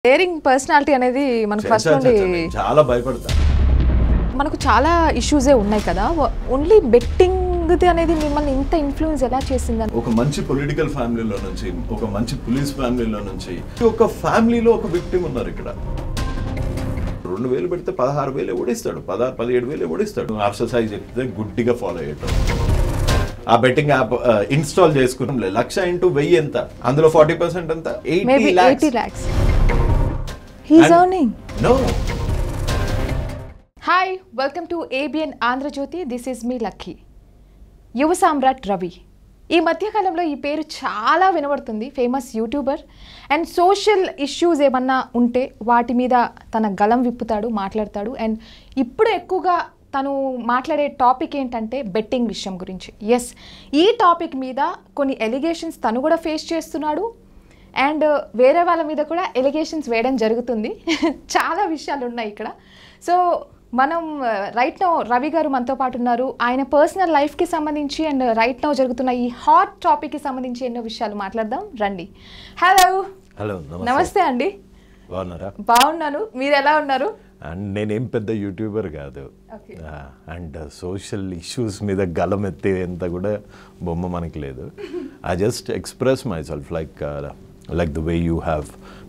Daring personality అనేది మనకు first నుండి చాలా భయపడతా. మనకు చాలా ఇష్యూసే ఉన్నాయి కదా. ఓన్లీ బెట్టింగ్ అనేది మిమ్మల్ని ఇంత ఇన్ఫ్లుయెన్స్ ఎలా చేసిందని? ఒక మంచి పొలిటికల్ ఫ్యామిలీలో నుంచి, ఒక మంచి పోలీస్ ఫ్యామిలీలో నుంచి, ఒక ఫ్యామిలీలో ఒక విక్టిమ్ ఉన్నారు ఇక్కడ. 2000 పెడితే 16,000 ఓడిస్తాడు, 17,000 ఓడిస్తాడు. ఎక్సర్సైజ్ చెప్తే గుడ్డిగా ఫాలో అయ్యేటం. ఆ బెట్టింగ్ యాప్ ఇన్స్టాల్ చేసుకున్నాం. 1,00,000 ఇంటూ 1000 ఎంత? అందులో 40% ఎంత? 80 lakhs. He's earning. No. Hi, welcome to ABN Andhra Jyoti. This is me Lucky. యువ సామ్రాట్ రవి. ఈ మధ్యకాలంలో ఈ పేరు చాలా వినబడుతుంది. Famous YouTuber and social issues ఏమన్నా ఉంటే వాటి మీద తన గలం విప్పుతాడు, మాట్లాడతాడు. అండ్ ఇప్పుడు ఎక్కువగా తను మాట్లాడే టాపిక్ ఏంటంటే బెట్టింగ్ విషయం గురించి. ఎస్, ఈ టాపిక్ మీద కొన్ని ఎలిగేషన్స్ తను కూడా ఫేస్ చేస్తున్నాడు అండ్ వేరే వాళ్ళ మీద కూడా ఎలిగేషన్స్ వేయడం జరుగుతుంది. చాలా విషయాలు ఉన్నాయి ఇక్కడ. సో మనం రైట్ నౌ రవి గారు మనతో పాటు ఉన్నారు. ఆయన పర్సనల్ లైఫ్కి సంబంధించి అండ్ రైట్ నౌ జరుగుతున్న ఈ హాట్ టాపిక్కి సంబంధించి ఎన్నో విషయాలు మాట్లాడదాం రండి. హలో. హలో, నమస్తే అండి. బాగున్నారా? బాగున్నాను, మీరు ఎలా ఉన్నారు? అండ్ నేనేం పెద్ద యూట్యూబర్ కాదు. అండ్ సోషల్ ఇష్యూస్ మీద గలం ఎత్తేంత కూడా బొమ్మ మనకి లేదు. I just express my self like the way you have.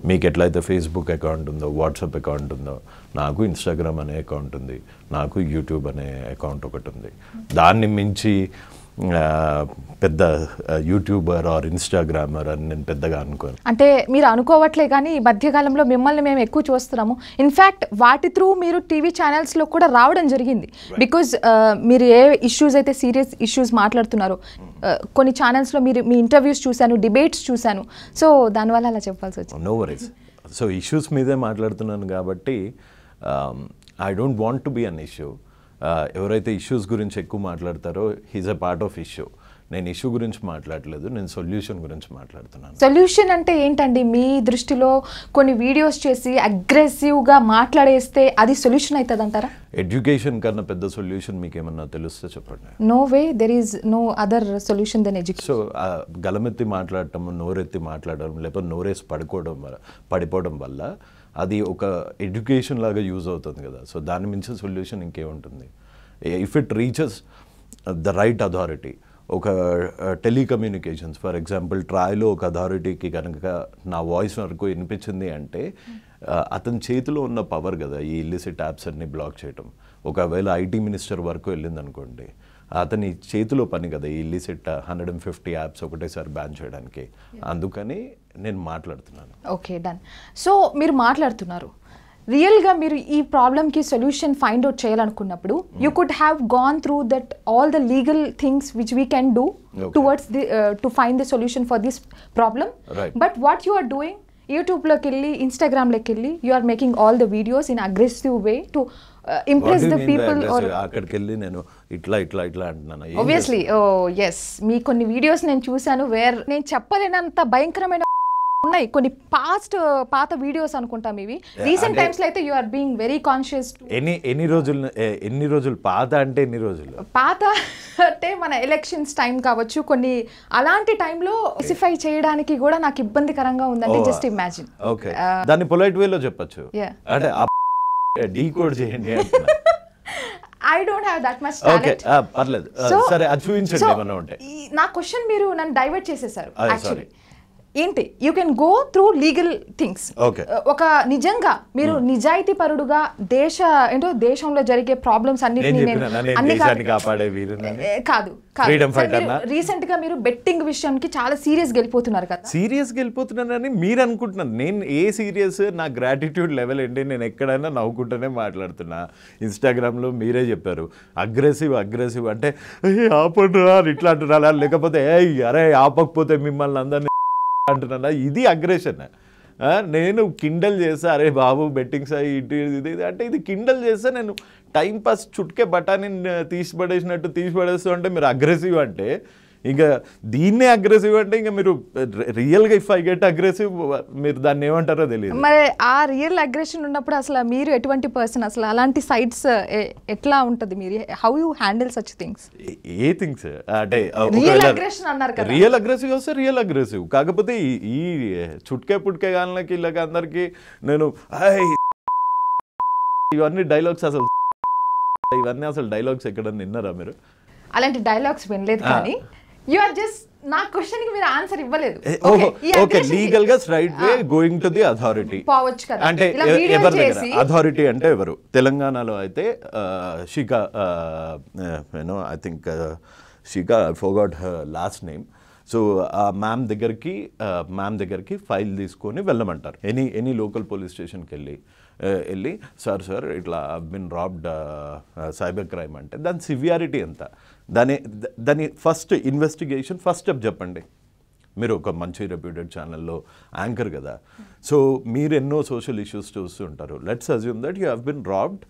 మీకు ఎట్లయితే ఫేస్బుక్ అకౌంట్ ఉందో, వాట్సాప్ అకౌంట్ ఉందో, నాకు ఇన్స్టాగ్రామ్ అనే అకౌంట్ ఉంది, నాకు యూట్యూబ్ అనే అకౌంట్ ఒకటి ఉంది. దాన్ని మించి పెద్ద యూట్యూబర్ ఆర్ ఇన్స్టాగ్రామర్ అని నేను పెద్దగా అనుకోను. అంటే మీరు అనుకోవట్లే కానీ ఈ మధ్యకాలంలో మిమ్మల్ని మేము ఎక్కువ చూస్తున్నాము. ఇన్ఫ్యాక్ట్ వాటి త్రూ మీరు టీవీ ఛానల్స్లో కూడా రావడం జరిగింది. బికాజ్ మీరు ఏ ఇష్యూస్ అయితే సీరియస్ ఇష్యూస్ మాట్లాడుతున్నారో కొన్ని ఛానల్స్లో మీరు మీ ఇంటర్వ్యూస్ చూశాను, డిబేట్స్ చూశాను. సో దానివల్ల అలా చెప్పాల్సి వచ్చింది. No worries. సో ఇష్యూస్ మీదే మాట్లాడుతున్నాను కాబట్టి I don't want to be an issue. ఎవరైతే ఇష్యూస్ గురించి ఎక్కువ మాట్లాడతారో he's a part of issue. నేను ఇష్యూ గురించి మాట్లాడలేదు, నేను సొల్యూషన్ గురించి మాట్లాడుతున్నాను. సొల్యూషన్ అంటే ఏంటండి? మీ దృష్టిలో కొన్ని వీడియోస్ చేసి అగ్రెసివ్గా మాట్లాడేస్తే అది సొల్యూషన్ అవుతుంది అంటారా? ఎడ్యుకేషన్ కన్నా పెద్ద సొల్యూషన్ మీకు ఏమన్నా తెలిస్తే చెప్పండి. No way, there is no other solution than education. So గలమెత్తి మాట్లాడటం, నోరెత్తి మాట్లాడడం, లేకపోతే నోరేసి పడిపోవడం వల్ల అది ఒక ఎడ్యుకేషన్ లాగా యూజ్ అవుతుంది కదా. సో దాని మించిన సొల్యూషన్ ఇంకేముంటుంది? If it reaches the right authority, ఒక టెలికమ్యూనికేషన్స్ ఫర్ ఎగ్జాంపుల్ ట్రాయ్లో ఒక అథారిటీకి కనుక నా వాయిస్ వరకు వినిపించింది అంటే అతని చేతిలో ఉన్న పవర్ కదా ఈ ఇల్లిసిట్ యాప్స్ అన్ని బ్లాక్ చేయటం. ఒకవేళ ఐటీ మినిస్టర్ వరకు వెళ్ళింది అనుకోండి, అతని చేతిలో పని కదా ఈ ఇల్లిసిట్ 150 యాప్స్ ఒకటేసారి బ్యాన్ చేయడానికి. అందుకని నేను మాట్లాడుతున్నాను. Okay, done. సో మీరు మాట్లాడుతున్నారు, రియల్గా మీరు ఈ ప్రాబ్లమ్కి సొల్యూషన్ ఫైండ్ అవుట్ చేయాలనుకున్నప్పుడు you could have gone through that all the legal things which we can do towards the to find the solution for this problem. But what you are doing, యూట్యూబ్లోకి వెళ్ళి ఇన్స్టాగ్రామ్లోకి వెళ్ళి you are making all the videos in aggressive way to impress the people. అక్కడికి వెళ్ళి నేను ఇట్లా ఇట్లా ఇట్లా అంటున్నాను. ఆబ్వియస్లీ ఎస్, మీ కొన్ని వీడియోస్ నేను చూశాను వేర్ నేను చెప్పలేనంత భయంకరమైన ఉన్నాయి. కొన్ని పాత వీడియోస్ అనుకుంటాం ఇవి. రీసెంట్ టైమ్స్ లో అయితే you are being very conscious. ఎన్ని రోజులు పాత అంటే ఎన్ని రోజులు పాత అంటే మన ఎలక్షన్స్ టైం కావచ్చు, కొన్ని అలాంటి టైంలో స్పెసిఫై చేయడానికి కూడా నాకు ఇబ్బందికరంగా ఉందంటే జస్ట్ ఇమాజిన్. ఓకే, దాన్ని పొలైట్ వేలో చెప్పొచ్చు అంటే డీకోడ్ చేయండి. I don't have that much talent. Okay, పర్లేదు. సరే, అది చూపించండి ఏమన్నా ఉంటే. నా క్వశ్చన్ మీరు నన్ను డైవర్ట్ చేసేసారు. యాక్చువల్లీ ఏంటి, you can go through legal things. ఒక నిజంగా మీరు నిజాయితీ పరుడుగా దేశంలో జరిగే ప్రాబ్లమ్స్ అన్నిటిని కాదు రీసెంట్ గా మీరు బెట్టింగ్ విషయానికి చాలా సీరియస్ గెలిపోతున్నారు కదా. సీరియస్ గెలిపోతున్నానని మీరు అనుకుంటున్నారు. నేను ఏ సీరియస్, నా గ్రాటిట్యూడ్ లెవెల్ ఏంటి, నేను ఎక్కడైనా నవ్వుకుంటూనే మాట్లాడుతున్నా. ఇన్స్టాగ్రామ్లో మీరే చెప్పారు అగ్రెసివ్ అంటే ఆపంటున్నా ఇట్లా అంటున్నా, లేకపోతే అరే ఆపకపోతే మిమ్మల్ని అందరినీ అంటున్నా. ఇది అగ్రెషన్. నేను కిండల్ చేస్తా, అరే బాబు బెట్టింగ్స్ ఇటు ఇది అంటే ఇది కిండల్ చేస్తే నేను టైంపాస్ చుట్కే బఠానీ తీసి పడేసినట్టు తీసి పడేస్తూ అంటే మీరు అగ్రెసివ్ అంటే ఇంకా దీన్నే అగ్రెసివ్ అంటే ఇంకా మీరు రియల్గా ఇఫ్ ఐ గెట్ అగ్రెసివ్ మీరు దాన్ని ఏమంటారో తెలియదు. మరి ఆ రియల్ అగ్రెషన్ ఉన్నప్పుడు అసలు మీరు ఎటువంటి పర్సన్, అసలు అలాంటి సైడ్స్ ఎట్లా ఉంటుంది, మీరు how you handle such things? A things అంటే రియల్ అగ్రెషన్ అన్నారు కదా, రియల్ అగ్రెసివ్ వస్తే రియల్ అగ్రెసివ్. కాకపోతే ఈ చుట్కే పుట్కే గాళ్ళకి ఇళ్ళకి అందరికి నేను ఇవన్నీ డైలాగ్స్ అసలు డైలాగ్స్ ఎక్కడ విన్నారా మీరు? అలాంటి డైలాగ్స్ వినలేదు, కానీ యు ఆర్ జస్ట్ నా క్వశ్చన్ కి మీరు ఆన్సర్ ఇవ్వలేదు. ఓకే, లీగల్ గా straight way going to the authority పోవచ్చు కదా. అంటే ఎవరి దగ్గర అథారిటీ అంటే ఎవరు? తెలంగాణలో అయితే Shikha I think Shikha, I forgot her last name. So ఆ మ్యామ్ దగ్గరికి ఫైల్ తీసుకొని వెళ్ళమంటారు. ఎనీ లోకల్ పోలీస్ స్టేషన్కి వెళ్ళి సార్ ఇట్లా బిన్ రాబ్డ్ సైబర్ క్రైమ్ అంటే దాని సివియారిటీ ఎంత, దాని ఫస్ట్ ఇన్వెస్టిగేషన్ ఫస్ట్ స్టెప్ చెప్పండి. మీరు ఒక మంచి రెప్యూటెడ్ ఛానల్లో యాంకర్ కదా, సో మీరు ఎన్నో సోషల్ ఇష్యూస్ చూస్తుంటారు. Let's assume that you have been robbed,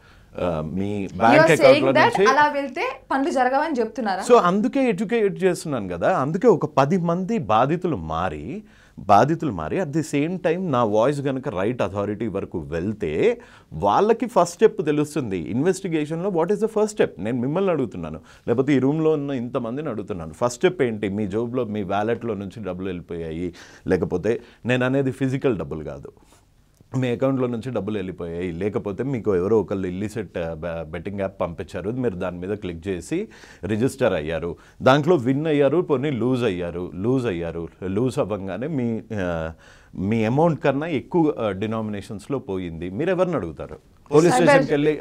me bank అకౌంట్లో నుంచి అలా వెళ్తే పనులు జరగవని చెప్తున్నారా? సో అందుకే ఎడ్యుకేట్ చేస్తున్నాను కదా. అందుకే ఒక 10 మంది బాధితులు మారి అట్ ది సేమ్ టైం నా వాయిస్ కనుక రైట్ అథారిటీ వరకు వెళ్తే వాళ్ళకి ఫస్ట్ స్టెప్ తెలుస్తుంది ఇన్వెస్టిగేషన్లో. What is the first step? నేను మిమ్మల్ని అడుగుతున్నాను, లేకపోతే ఈ రూమ్లో ఉన్న ఇంతమందిని అడుగుతున్నాను. ఫస్ట్ స్టెప్ ఏంటి? మీ జోబ్లో మీ వ్యాలెట్లో నుంచి డబ్బులు వెళ్ళిపోయాయి, లేకపోతే నేను అనేది ఫిజికల్ డబ్బులు కాదు, మీ అకౌంట్లో నుంచి డబ్బులు వెళ్ళిపోయాయి, లేకపోతే మీకు ఎవరో ఒకళ్ళు ఇల్లీసెట్ బెట్టింగ్ యాప్ పంపించారు, మీరు దాని మీద క్లిక్ చేసి రిజిస్టర్ అయ్యారు, దాంట్లో విన్ అయ్యారు, పోనీ లూజ్ అవ్వగానే మీ అమౌంట్ కన్నా ఎక్కువ డినామినేషన్స్లో పోయింది, మీరు ఎవరిని అడుగుతారు? పోలీస్ స్టేషన్కి వెళ్ళి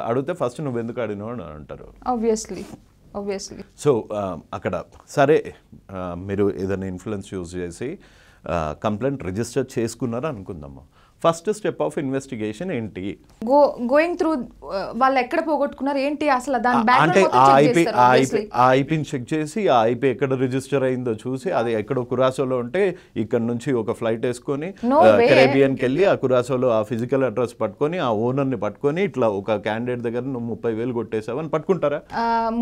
అడిగితే ఫస్ట్ నువ్వు ఎందుకు అడిగినావు అని అంటారు. ఆబ్వియస్లీ. సో అక్కడ సరే మీరు ఏదైనా ఇన్ఫ్లుయెన్స్ యూజ్ చేసి కంప్లైంట్ రిజిస్టర్ చేసుకున్నారా అనుకుందాము. ఫస్ట్ స్టెప్ ఆఫ్ ఇన్వెస్టిగేషన్ ఏంటి? గోయింగ్ త్రూ వాళ్ళు ఎక్కడ పోగొట్టుకున్నారు ఏంటి అసలు దాని అంటే ఆ ఐపీని చెక్ చేసి ఆ ఐపీ ఎక్కడ రిజిస్టర్ అయిందో చూసి, అది ఎక్కడో కురాసోలో ఉంటే ఇక్కడ నుంచి ఒక ఫ్లైట్ వేసుకొని కరేబియన్కి వెళ్ళి ఆ కురాసోలో ఆ ఫిజికల్ అడ్రస్ పట్టుకొని ఆ ఓనర్ని పట్టుకొని ఇట్లా ఒక క్యాండిడేట్ దగ్గర నువ్వు 30,000 కొట్టేసావని పట్టుకుంటారా?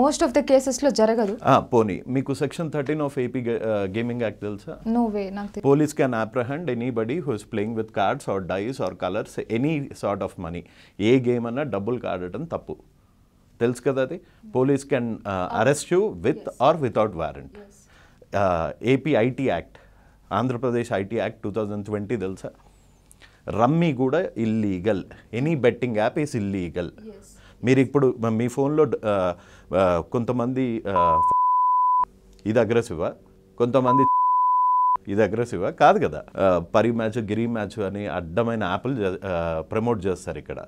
మోస్ట్ ఆఫ్ ద కేసెస్ లో జరగదు. పోనీ మీకు section 13 of AP gaming act తెలుసా? No way. నాకు police can apprehend anybody who is playing with cards or dice or colours any sort of money. ఏ గేమ్ అన్నా డబ్బులు ఆడటం తప్పు, తెలుసు కదా అది. Police can arrest you with or without warrant. AP IT act, Andhra Pradesh IT act 2020 తెలుసా? Rummy కూడా illegal, any betting app is illegal. మీరు ఇప్పుడు మీ ఫోన్లో కొంతమంది ఇది అగ్రెసివా, కొంతమంది ఇది అగ్రెసివా? కాదు కదా. పరి మ్యాచ్, గిరి మ్యాచ్ అని అడ్డమైన యాప్లు ప్రమోట్ చేస్తారు ఇక్కడ.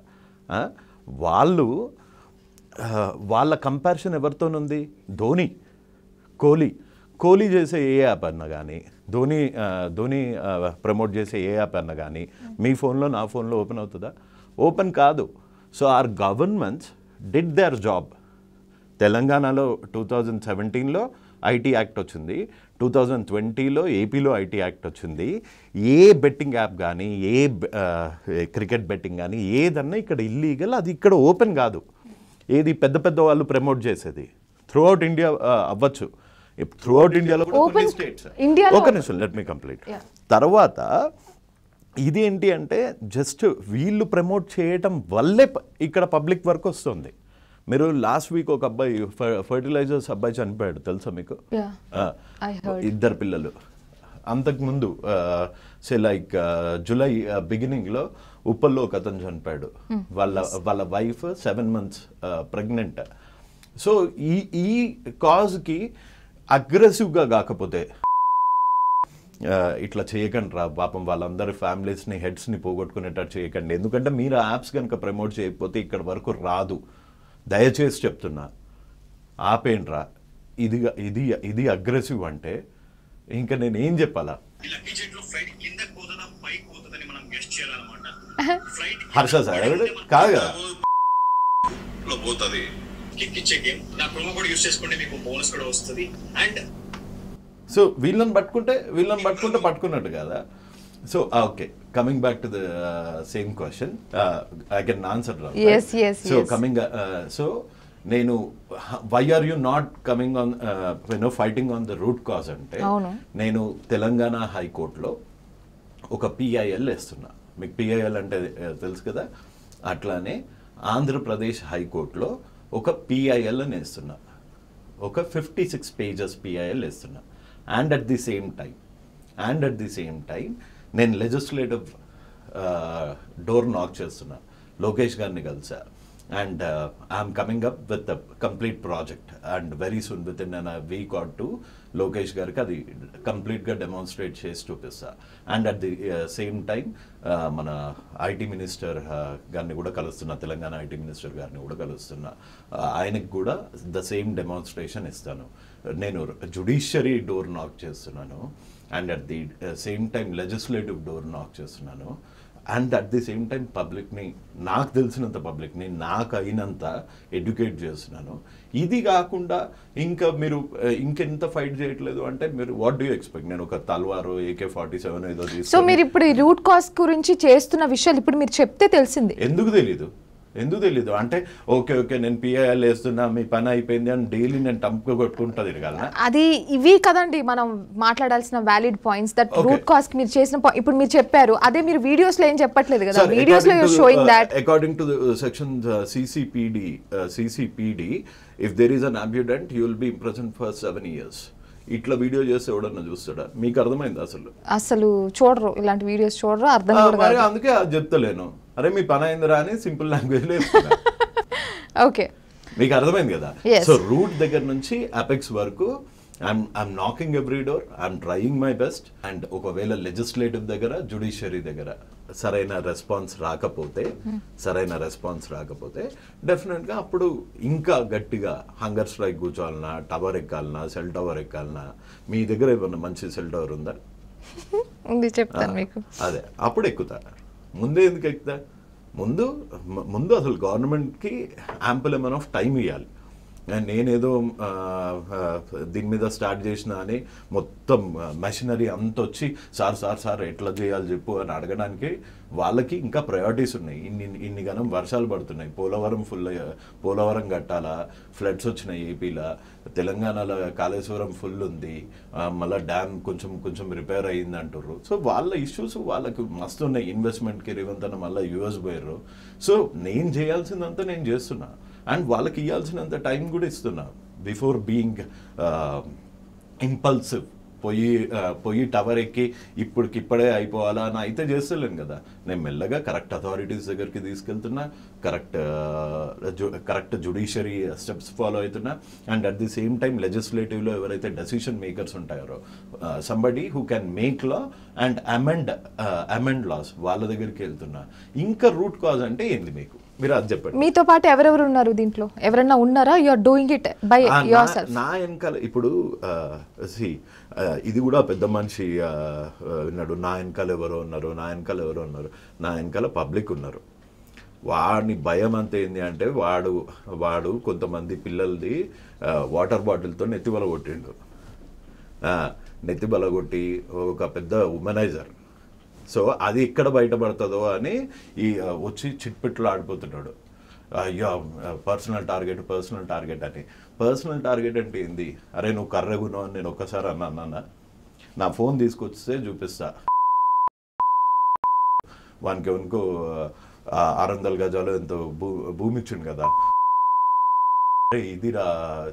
వాళ్ళ కంపారిజన్ ఎవరితోనుంది? కోహ్లీ చేసే ఏ యాప్ అన్నా కానీ, ధోని ప్రమోట్ చేసే ఏ యాప్ అన్నా కానీ మీ ఫోన్లో నా ఫోన్లో ఓపెన్ అవుతుందా? ఓపెన్ కాదు. So our governments did their job. తెలంగాణలో 2017లో ఐటీ యాక్ట్ వచ్చింది, 2020లో ఏపీలో ఐటీ యాక్ట్ వచ్చింది. ఏ బెట్టింగ్ యాప్ కానీ, ఏ క్రికెట్ బెట్టింగ్ కానీ ఏదన్నా ఇక్కడ ఇల్లీగల్, అది ఇక్కడ ఓపెన్ కాదు. ఏది పెద్ద వాళ్ళు ప్రమోట్ చేసేది త్రూ అవుట్ ఇండియా అవ్వచ్చు, త్రూ అవుట్ ఇండియాలో కూడా కొన్ని స్టేట్స్. ఒక నిమిషం, లెట్ మీ కంప్లీట్. తర్వాత ఇది ఏంటి అంటే జస్ట్ వీళ్ళు ప్రమోట్ చేయటం వల్లే ఇక్కడ పబ్లిక్ వరకు వస్తుంది. మీరు లాస్ట్ వీక్ ఒక అబ్బాయి ఫర్టిలైజర్స్ అబ్బాయి చనిపోయాడు, తెలుసా మీకు? 2 పిల్లలు. అంతకుముందు లైక్ జూలై బిగినింగ్లో ఉప్పల్లో ఒక అతను చనిపోయాడు, వాళ్ళ వైఫ్ 7 months ప్రెగ్నెంట్. సో ఈ కాజ్కి అగ్రెసివ్గా కాకపోతే ఇట్లా చేయకండి రా పాపం, వాళ్ళందరి ఫ్యామిలీస్ని హెడ్స్ని పోగొట్టుకునేటట్టు చేయకండి. ఎందుకంటే మీరు యాప్స్ కనుక ప్రమోట్ చేయకపోతే ఇక్కడ వరకు రాదు. దయచేసి చెప్తున్నా, ఆపేండ్రా. ఇది అగ్రెసివ్ అంటే ఇంకా నేను ఏం చెప్పాలా? హర్ష సార్ కాదు కదా. సో వీళ్ళని పట్టుకుంటే పట్టుకున్నట్టు కదా. So okay, coming back to the same question, I can answer. So నేను why are you not coming on fighting on the root cause అంటే నేను తెలంగాణ హైకోర్టులో ఒక పిఐఎల్ వేస్తున్నా. మీకు పిఐఎల్ అంటే తెలుసు కదా, అట్లానే ఆంధ్రప్రదేశ్ హైకోర్టులో ఒక పిఐఎల్ అని వేస్తున్నా, ఒక 56 పేజెస్ పిఐఎల్ వేస్తున్నా. And at the same time నేను లెజిస్లేటివ్ డోర్ నాక్ చేస్తున్నా. లోకేష్ గారిని కలిసా and I'm coming up with complete project and very soon with in a week or 2 Lokesh గారికి అది కంప్లీట్గా డెమాన్స్ట్రేట్ చేసి చూపిస్తా. And at the same time మన ఐటీ మినిస్టర్ గారిని కూడా కలుస్తున్నా, తెలంగాణ ఐటీ మినిస్టర్ గారిని కూడా కలుస్తున్నా. ఆయనకు కూడా ద సేమ్ డెమాన్స్ట్రేషన్ ఇస్తాను. నేను జుడిషియరీ డోర్ నాక్ చేస్తున్నాను and at the same time legislative door knock చేస్తున్నాను. And at the same time పబ్లిక్ని, నాకు తెలిసినంత పబ్లిక్ని నాకు అయినంత ఎడ్యుకేట్ చేస్తున్నాను. ఇది కాకుండా ఇంకా మీరు ఇంకెంత ఫైట్ చేయట్లేదు అంటే మీరు వాట్ డూ ఎక్స్పెక్ట్? నేను ఒక తల్వారు AK-47 ఏదో తీసుకు. సో మీరు ఇప్పుడు ఈ రూట్ కాజ్ గురించి చేస్తున్న విషయాలు ఇప్పుడు మీరు చెప్తే తెలిసింది. ఎందుకు తెలీదు అంటే ఓకే నేను పిఐఎల్ వేస్తున్నా, మీ పని అయిపోయింది అని డైలీ నేను టంప్ కొట్టుకుంటా తిరగాలనా? అది ఇవి కదండి మనం మాట్లాడాల్సిన valid points. That root cause మీరు చేసిన ఇప్పుడు మీరు చెప్పారు, అదే మీరు వీడియోస్ లో ఏం చెప్పట్లేదు కదా. వీడియోస్ లో you're showing that according to section CCPD if there is an abundant you will be imprisoned for 7 years. ఇట్లా వీడియో చేస్తే ఎవడన్నా చూస్తాడా? మీకు అర్థమైంది? అసలు చూడరు, ఇలాంటి వీడియోస్ చూడరు, అర్థం కూడా. అందుకే అది చెప్తలేను, అరే మీ పని అయిందిరా అని సింపుల్ లాంగ్వేజ్ లో ఓకే, మీకు అర్థమైంది కదా. సో రూట్ దగ్గర నుంచి అపెక్స్ వరకు I'm knocking every door, I'm trying my best. And ఒకవేళ లెజిస్లేటివ్ దగ్గర, జుడిషియరీ దగ్గర సరైన రెస్పాన్స్ రాకపోతే డెఫినెట్గా అప్పుడు ఇంకా గట్టిగా హంగర్ స్ట్రైక్ కూర్చోవాలన్నా, టవర్ ఎక్కాలన్నా, సెల్ టవర్ ఎక్కాలన్నా. మీ దగ్గర ఏమన్నా మంచి సెల్ టవర్ ఉందా? చెప్తాను మీకు. అదే అప్పుడు ఎక్కుతా. ముందే ఎందుకు ఎక్కుతా? ముందు అసలు గవర్నమెంట్కి యాంపుల్ అమౌంట్ ఆఫ్ టైం ఇవ్వాలి. నేనేదో దీని మీద స్టార్ట్ చేసిన అని మొత్తం మెషినరీ అంత వచ్చి సార్ ఎట్లా చేయాలి చెప్పు అని అడగడానికి వాళ్ళకి ఇంకా ప్రయారిటీస్ ఉన్నాయి. ఇన్ని గనం వర్షాలు పడుతున్నాయి, పోలవరం కట్టాలా, ఫ్లడ్స్ వచ్చినాయి ఏపీలో, తెలంగాణలో కాళేశ్వరం ఫుల్ ఉంది, మళ్ళీ డ్యామ్ కొంచెం రిపేర్ అయ్యింది అంటారు. సో వాళ్ళ ఇష్యూస్ వాళ్ళకి మస్తు ఉన్నాయి. ఇన్వెస్ట్మెంట్కి రేవంతన మళ్ళీ US పోయారు. సో నేను చేయాల్సిందంతా నేను చేస్తున్నా అండ్ వాళ్ళకి ఇవ్వాల్సినంత టైం కూడా ఇస్తున్నా. బిఫోర్ బీయింగ్ ఇంపల్సివ్ పోయి టవర్ ఎక్కి ఇప్పుడే అయిపోవాలా అని అయితే చేస్తలేను కదా. నేను మెల్లగా కరెక్ట్ అథారిటీస్ దగ్గరికి తీసుకెళ్తున్నా, కరెక్ట్ జుడిషియరీ స్టెప్స్ ఫాలో అవుతున్నా. And at the same time లెజిస్లేటివ్లో ఎవరైతే డెసిషన్ మేకర్స్ ఉంటారో, somebody who can make law and amend laws, వాళ్ళ దగ్గరికి వెళ్తున్నా. ఇంకా రూట్ కాజ్ అంటే ఏంది మీకు? మీరు అది చెప్పండి. మీతో పాటు ఎవరెవరు ఉన్నారు దీంట్లో? ఎవరన్నా ఉన్నారా? You are doing it by yourself? నా వెనకాల ఇప్పుడు ఇది కూడా పెద్ద మనిషి విన్నాడు. నా వెనకాల ఎవరో ఉన్నారు, నా వెనకాల పబ్లిక్ ఉన్నారు. వాడిని భయం అంతా ఏంది అంటే వాడు కొంతమంది పిల్లలది వాటర్ బాటిల్తో నెత్తి బలగొట్టి ఒక పెద్ద ఉమెనైజర్. సో అది ఎక్కడ బయటపడుతుందో అని వచ్చి చిట్పిట్లు ఆడిపోతున్నాడు. అయ్యో పర్సనల్ టార్గెట్ అని. పర్సనల్ టార్గెట్ అంటే ఏంది? అరే నువ్వు కర్రెగున్నావు అని నేను ఒక్కసారి అన్నా, నా ఫోన్ తీసుకొస్తే చూపిస్తా. వానికి ఇంకో 600 గజాలు ఎంతో భూమి ఇచ్చిండు కదా, ఇదిరా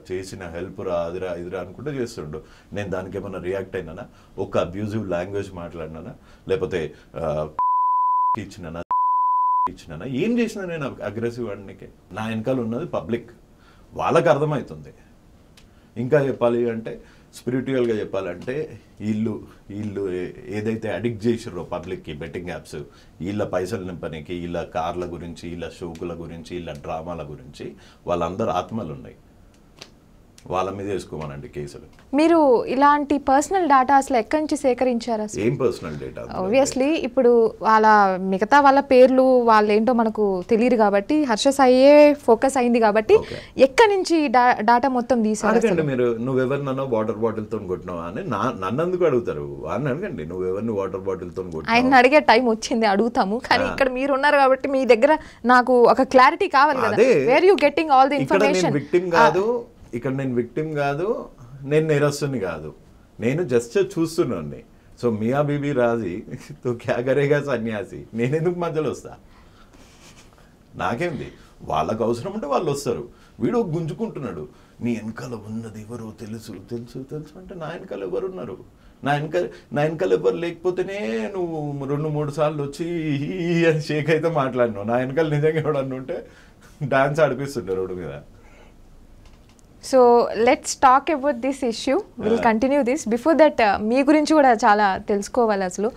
చేసిన హెల్ప్ రా, ఇదిరా అనుకుంటే చేస్తుండు. నేను దానికి ఏమన్నా రియాక్ట్ అయినానా? ఒక అబ్యూజివ్ లాంగ్వేజ్ మాట్లాడినానా? లేకపోతే ఇచ్చినానా? ఏం చేసినా నేను అగ్రెసివ్ అన్నికే? నా వెనకాల ఉన్నది పబ్లిక్, వాళ్ళకి అర్థమవుతుంది. ఇంకా చెప్పాలి అంటే స్పిరిచువల్గా చెప్పాలంటే వీళ్ళు ఏదైతే అడిక్ట్ చేసిర్రో పబ్లిక్కి బెట్టింగ్ యాప్స్, వీళ్ళ పైసలు నింపనికి, వీళ్ళ కార్ల గురించి, వీళ్ళ షోకుల గురించి, వీళ్ళ డ్రామాల గురించి వాళ్ళందరూ ఆత్మలు ఉన్నాయి. వాళ్ళ మీద వేసుకోమనండి కేసులు. మీరు ఇలాంటి పర్సనల్ డేటా అసలు ఎక్కడి నుంచి సేకరించారు? అసలు ఏం పర్సనల్ డేటా? ఆబ్వియస్లీ ఇప్పుడు మిగతా వాళ్ళ పేర్లు వాళ్ళు ఏంటో మనకు తెలియదు కాబట్టి హర్ష సాయే ఫోకస్ అయింది కాబట్టి ఎక్కడి నుంచి డేటా మొత్తం తీసారు? అడగండి మీరు, నువ్వెవరినో వాటర్ బాటిల్ తో కొట్టినావా అని నన్ను ఎందుకు అడుగుతారు? అని అడగండి, నువ్వెవరిని వాటర్ బాటిల్ తో కొట్టినావు. ఆయన అడిగే టైం వచ్చింది, అడుగుతాము. కానీ ఇక్కడ మీరు ఉన్నారు కాబట్టి మీ దగ్గర నాకు ఒక క్లారిటీ కావాలి కదా, where you getting all the information. ఇక్కడ నేను విక్టిమ్ కాదు, నేను నేరస్తుని కాదు, నేను జస్ట్ చూస్తున్నాను. సో మియా బీబీ రాజీ తో క్యా కరేగా సన్యాసి, నేనెందుకు మధ్యలో వస్తా? నాకేంది, వాళ్ళకు అవసరం ఉంటే వాళ్ళు వస్తారు. వీడు గుంజుకుంటున్నాడు, నీ వెనకాల ఉన్నది ఎవరో తెలుసు తెలుసు తెలుసు అంటే నా వెనకాల ఎవరు ఉన్నారు? నా వెనకాల ఎవరు లేకపోతేనే నువ్వు 2-3 సార్లు వచ్చి అని షేక్ అయితే మాట్లాడినావు. నా వెనకాల నిజంగా ఎవడన్నా ఉంటే డాన్స్ ఆడిపిస్తుంటారు రోడ్డు మీద. So let's talk about this issue, will continue this. Before that మీ గురించి కూడా చాలా తెలుసుకోవాలి. అసలు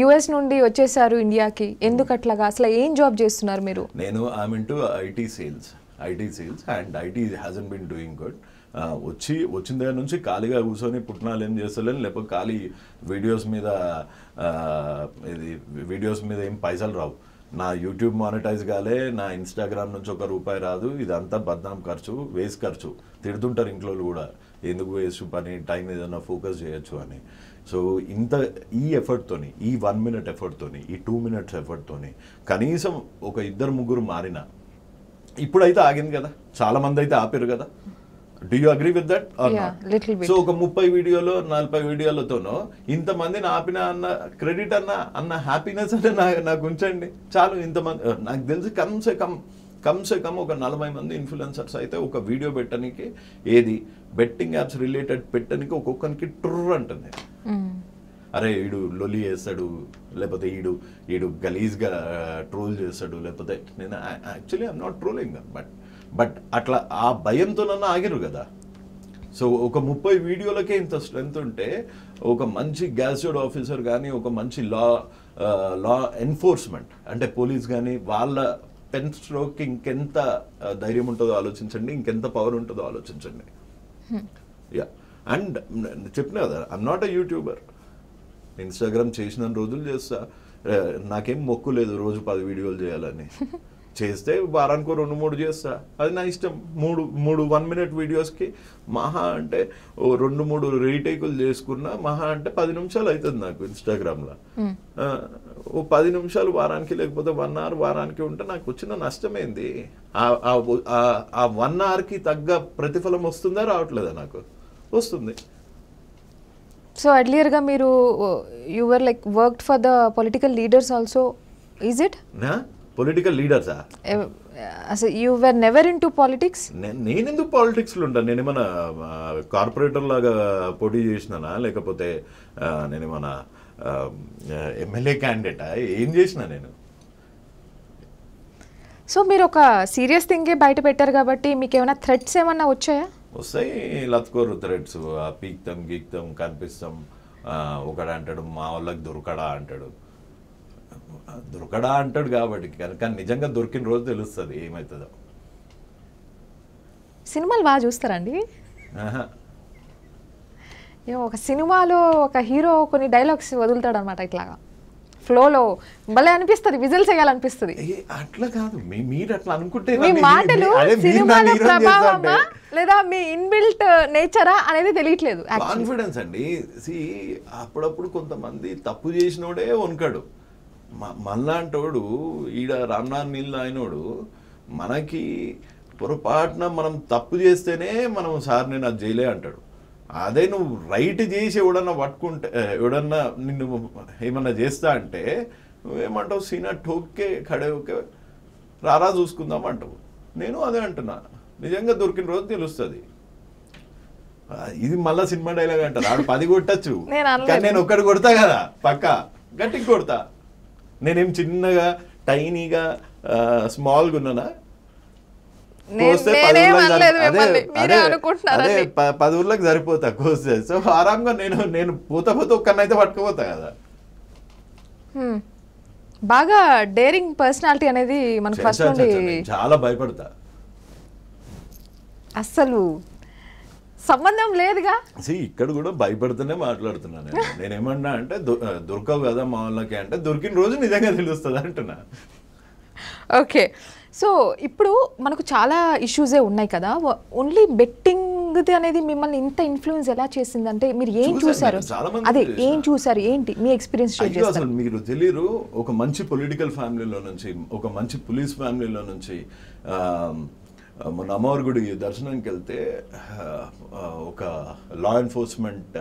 యుఎస్ నుండి వచ్చేసారు ఇండియాకి, ఎందుకు అట్లాగా? అసలు ఏం జాబ్ చేస్తున్నారు మీరు? నేను I'm into IT sales and IT hasn't been doing good. వచ్చిన దగ్గర నుంచి ఖాళీగా కూర్చొని పుట్టినాలు ఏం చేస్తలేను, లేకపోతే ఖాళీ వీడియోస్ మీద ఏం పైసలు రావు. నా యూట్యూబ్ మానిటైజ్ కాలే, నా ఇన్స్టాగ్రామ్ నుంచి ₹1 రాదు. ఇదంతా బద్నాం ఖర్చు, వేస్ట్ ఖర్చు. తిడుతుంటారు ఇంట్లో కూడా, ఎందుకు వేస్ట్ పని, టైం ఏదైనా ఫోకస్ చేయొచ్చు అని. సో ఈ ఎఫర్ట్తోని, ఈ 1 minute ఎఫర్ట్తోని, ఈ 2 minutes ఎఫర్ట్తోని కనీసం ఒక 2-3 మారిన. ఇప్పుడైతే ఆగింది కదా, చాలా మంది అయితే ఆపారు కదా. Do you agree with that? So ఒక 30 వీడియోలో 40 వీడియోలతోనో ఇంతమందిని ఆపిన అన్న క్రెడిట్ అన్న హ్యాపీనెస్ అంటే నాకు ఉంచండి చాలు. ఇంతమంది నాకు తెలిసి కమ్సే కమ్ ఒక 40 మంది ఇన్ఫ్లుయెన్సర్స్ అయితే ఒక వీడియో పెట్టడానికి, ఏది బెట్టింగ్ యాప్స్ రిలేటెడ్ పెట్టడానికి ఒక్కొక్కరికి ట్రుర్ అంటుంది. అరే ఈడు లొలి చేస్తాడు, లేకపోతే ఈడు గలీజ్గా ట్రోల్ చేస్తాడు, లేకపోతే నేను actually I'm not trolling but అట్లా ఆ భయంతో నన్ను ఆగిరు కదా. సో ఒక 30 వీడియోలకే ఇంత స్ట్రెంత్ ఉంటే ఒక మంచి గ్యాజెట్ ఆఫీసర్ కానీ, ఒక మంచి లా ఎన్ఫోర్స్మెంట్ అంటే పోలీస్ కానీ, వాళ్ళ పెన్ స్ట్రోక్ ఇంకెంత ధైర్యం ఉంటుందో ఆలోచించండి, ఇంకెంత పవర్ ఉంటుందో ఆలోచించండి. యా, అండ్ చెప్పిన కదా, I'm not a YouTuber. Instagram చేసిన రోజులు చేస్తా, నాకేం మొక్కు లేదు రోజు 10 వీడియోలు చేయాలని. చేస్తే వారానికి 2-3 చేస్తా, అది నా ఇష్టం. 3 1 minute వీడియోస్కి మహా అంటే 2-3 రీటేకులు చేసుకున్నా మహా అంటే 10 నిమిషాలు అవుతుంది నాకు ఇన్స్టాగ్రామ్లో. 10 నిమిషాలు వారానికి, లేకపోతే 1 hour వారానికి ఉంటే నాకు వచ్చిన నష్టమేంది? ఆ 1 hourకి తగ్గ ప్రతిఫలం వస్తుందా రావట్లేదా? నాకు వస్తుంది. సో ఎర్లియర్గా మీరు you were like worked for the political leaders also, is it? Political లీడర్సా? అసలు you were never into politics? నేను ఎందుకు పాలిటిక్స్లో ఉంటాను? నేను ఏమన్నా కార్పొరేటర్ లాగా పోటీ చేసినానా, లేకపోతే నేను ఏమన్నా ఎమ్మెల్యే క్యాండిడేటా? ఏం చేసినా నేను? సో మీరు ఒక సీరియస్ థింగే బయట పెట్టారు కాబట్టి మీకు ఏమైనా థ్రెట్స్ ఏమన్నా వచ్చాయా? వస్తాయి, లత్కోరు థ్రెడ్స్. పీక్తాం గీక్తాం కనిపిస్తాం. ఒకడు అంటాడు మా వాళ్ళకి దొరకడా అంటాడు కాబట్టి, కానీ నిజంగా దొరికిన రోజు తెలుస్తుంది ఏమవుతుందో. సినిమాలు బాగా చూస్తారండి? ఒక సినిమాలో ఒక హీరో కొన్ని డైలాగ్స్ వదులుతాడు అనమాట, ఇట్లాగా ఫ్లోలో భలే అనిపిస్తుంది, విజిల్స్ వేయాలనిపిస్తుంది. అట్లా కాదు, మీరు అట్లా అనుకుంటే మీ మాటలు సినిమాల ప్రభావమా లేదా మీ ఇన్బిల్ట్ నేచరా అనేది తెలియట్లేదు. కాన్ఫిడెన్స్ అండి. అప్పుడప్పుడు కొంతమంది తప్పు చేసినోడే వనకాడు. మళ్ళాంటోడు ఈడ రామ్నాథ్ నీళ్ళు అయినోడు మనకి పొరపాటున మనం తప్పు చేస్తేనే మనం సార్ నేను అది జైలే అంటాడు. అదే నువ్వు రైట్ చేసి ఎవడన్నా పట్టుకుంటే, ఎవడన్నా నిన్ను ఏమన్నా చేస్తా అంటే నువ్వేమంటావు? సీనా ఠోక్కే ఖడే ఓకే రారా చూసుకుందాం అంటావు. నేను అదే అంటున్నా, నిజంగా దొరికిన రోజు తెలుస్తుంది. ఇది మళ్ళా సినిమా డైలాగ్ అంటారు, ఆడు 10 కొట్టచ్చు కానీ నేను ఒక్కటి కొడతా కదా, పక్కా గట్టిగా కొడతా. నేనేం చిన్నగా టైనీగా స్మాల్గా ఉన్నానా? కోస్తే 10 ఊర్లకు సరిపోతా కోస్తే. సో ఆరాంగా నేను పోతా ఒక్కనైతే పట్టుకుపోతా కదా. బాగా డేరింగ్ పర్సనాలిటీ అనేది మనకు ఫస్ట్ నుండి చాలా భయపడతా. అస్సలు సంబంధం లేదుగా. ఇక్కడ కూడా భయపడుతూనే మాట్లాడుతున్నాను నేనేమన్నా అంటే దొరకవు కదా మా వాళ్ళకి అంటే దొరికిన రోజు నిజంగా తెలుస్తుంది అంటున్నా. ఓకే, సో ఇప్పుడు మనకు చాలా ఇష్యూసే ఉన్నాయి కదా, ఓన్లీ బెట్టింగ్ అనేది మిమ్మల్ని ఇంత ఇన్ఫ్లుయెన్స్ ఎలా చేసింది అంటే మీరు ఏం చూసారు? అదే ఏం చూసారు, ఏంటి మీ ఎక్స్పీరియన్స్ షేర్ చేస్తారు? అసలు మీరు తెలియరు, ఒక మంచి పొలిటికల్ ఫ్యామిలీలో నుంచి, ఒక మంచి పోలీస్ ఫ్యామిలీలో నుంచి మొన్న అమ్మవారి గుడి దర్శనానికి వెళ్తే ఒక law enforcement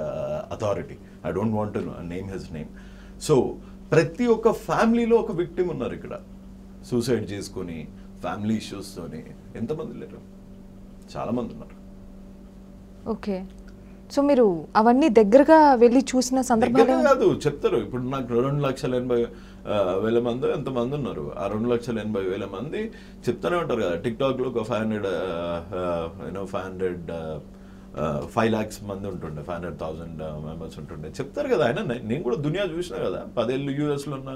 authority, I don't want to name his name, so ప్రతి ఒక్క ఫ్యామిలీలో ఒక విక్టిమ్ ఉన్నారు ఇక్కడ, సూసైడ్ చేసుకొని ఫ్యామిలీ ఇష్యూస్తోని. ఎంతమంది లేరు, చాలామంది ఉన్నారు. ఓకే, సో మీరు అవన్నీ దగ్గరగా వెళ్ళి చూసిన సందర్భాలు కాదు చెప్తారు. ఇప్పుడు నాకు 2,80,000 మంది ఎంతమంది ఉన్నారు, ఆ 2,80,000 మంది చెప్తానే ఉంటారు కదా. టిక్టాక్లో ఒక 5 lakhs మంది ఉంటుండే, 500,000 మెంబర్స్ ఉంటుండే, చెప్తారు కదా. ఆయన నేను కూడా దునియా చూసినా కదా, 10 ఏళ్ళు యూఎస్లో ఉన్నా,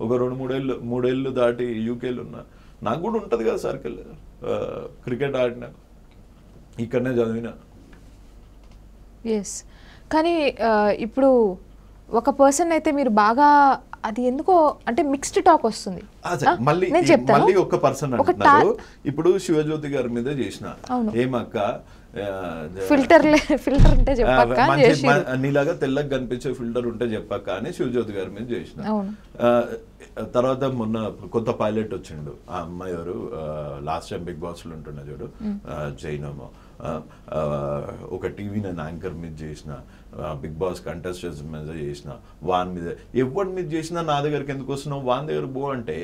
ఒక 2-3 ఏళ్ళు దాటి యూకేలో ఉన్నా, నాకు కూడా ఉంటుంది కదా సర్కిల్. క్రికెట్ ఆడినా, ఇక్కడనే చదివినా. ఎస్, కానీ ఇప్పుడు ఒక పర్సన్ అయితే మీరు బాగా అది ఎందుకో అంటే మిక్స్డ్ టాక్ వస్తుంది. మళ్ళీ ఒక పర్సన్ అంటున్నారు. ఇప్పుడు శివజ్యోతి గారి మీద చేసిన ఏమక్క ఫిల్టర్ ఉంటే చెప్పక్క, నీలాగా తెల్లగా కనిపించే ఫిల్టర్ ఉంటే చెప్పక్క అని శివజ్యోతి గారి మీద చేసిన. తర్వాత మొన్న కొత్త పైలట్ వచ్చిండు, ఆ అమ్మాయి ఎవరు, లాస్ట్ టైం బిగ్ బాస్ లో ఉంటుండే చూడు, జైనమో, ఒక టీవీ నేను యాంకర్ మీద చేసిన, బిగ్ బాస్ కంటెస్టెంట్స్ మీద చేసిన, వాన్ మీద ఎవరి మీద చేసినా నా దగ్గరికి ఎందుకు వస్తున్నావు, వాన్ దగ్గర పో అంటే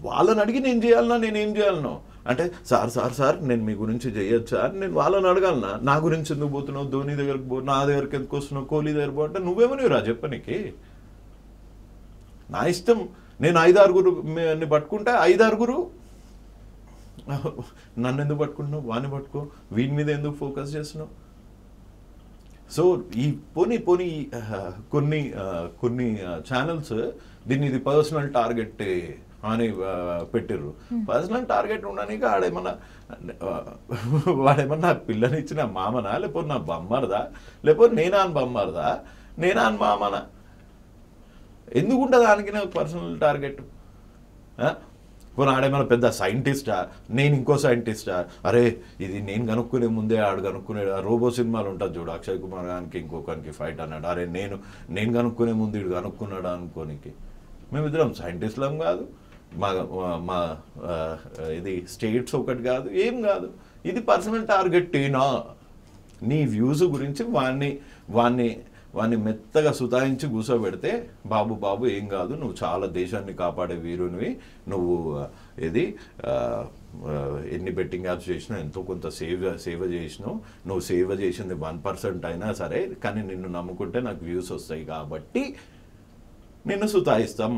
వాళ్ళని అడిగి నేను చేయాలన్నా, నేనేం చేయాలనో అంటే సార్ నేను మీ గురించి చేయొచ్చా, నేను వాళ్ళని అడగాలనా, నా గురించి ఎందుకు పోతున్నావు, ధోని దగ్గరకు పో, నా దగ్గరికి ఎందుకు వస్తున్నావు, కోహ్లీ దగ్గర పో అంటే నువ్వేమని రా చెప్పనీకి, నా ఇష్టం. నేను 5-6 పట్టుకుంటే 5-6 నన్ను ఎందుకు పట్టుకుంటున్నావు, వాడిని పట్టుకో, వీని మీద ఎందుకు ఫోకస్ చేస్తున్నావు. సో ఈ పోనీ కొన్ని ఛానల్స్ దీన్ని ఇది పర్సనల్ టార్గెట్ అని పెట్టిర్రు. పర్సనల్ టార్గెట్ ఉండడానికి వాడేమన్నా పిల్లనిచ్చిన మామనా, లేకపోతే నా బొమ్మరదా, లేకపోతే నేనా అని బొమ్మరదా, నేనా అని మామనా, ఎందుకుంటుంది దానికి నాకు పర్సనల్ టార్గెట్? పోనీ ఆడేమన్నా పెద్ద సైంటిస్టా, నేను ఇంకో సైంటిస్టా, అరే ఇది నేను కనుక్కునే ముందే ఆడు కనుక్కునే, రోబో సినిమాలు ఉంటుంది చూడు, అక్షయ్ కుమార్ గారికి ఇంకొకరికి ఫైట్ అన్నాడు, అరే నేను కనుక్కునే ముందు ఇడు కనుక్కున్నాడు అనుకోనికి. మేమిద్దరం సైంటిస్టులం కాదు, మా ఇది స్టేట్స్ ఒకటి కాదు, ఏం కాదు. ఇది పర్సనల్ టార్గెట్టేనా? నీ వ్యూస్ గురించి వాడిని మెత్తగా సుతాయించి కూర్చోబెడితే, బాబు ఏం కాదు, నువ్వు చాలా దేశాన్ని కాపాడే వీరునివి, నువ్వు ఎన్ని బెట్టింగ్ యాప్స్ చేసినా ఎంతో కొంత సేవ చేసినావు, నువ్వు సేవ చేసింది 1% అయినా సరే, కానీ నిన్ను నమ్ముకుంటే నాకు వ్యూస్ వస్తాయి కాబట్టి నిన్ను సుతాయిస్తాం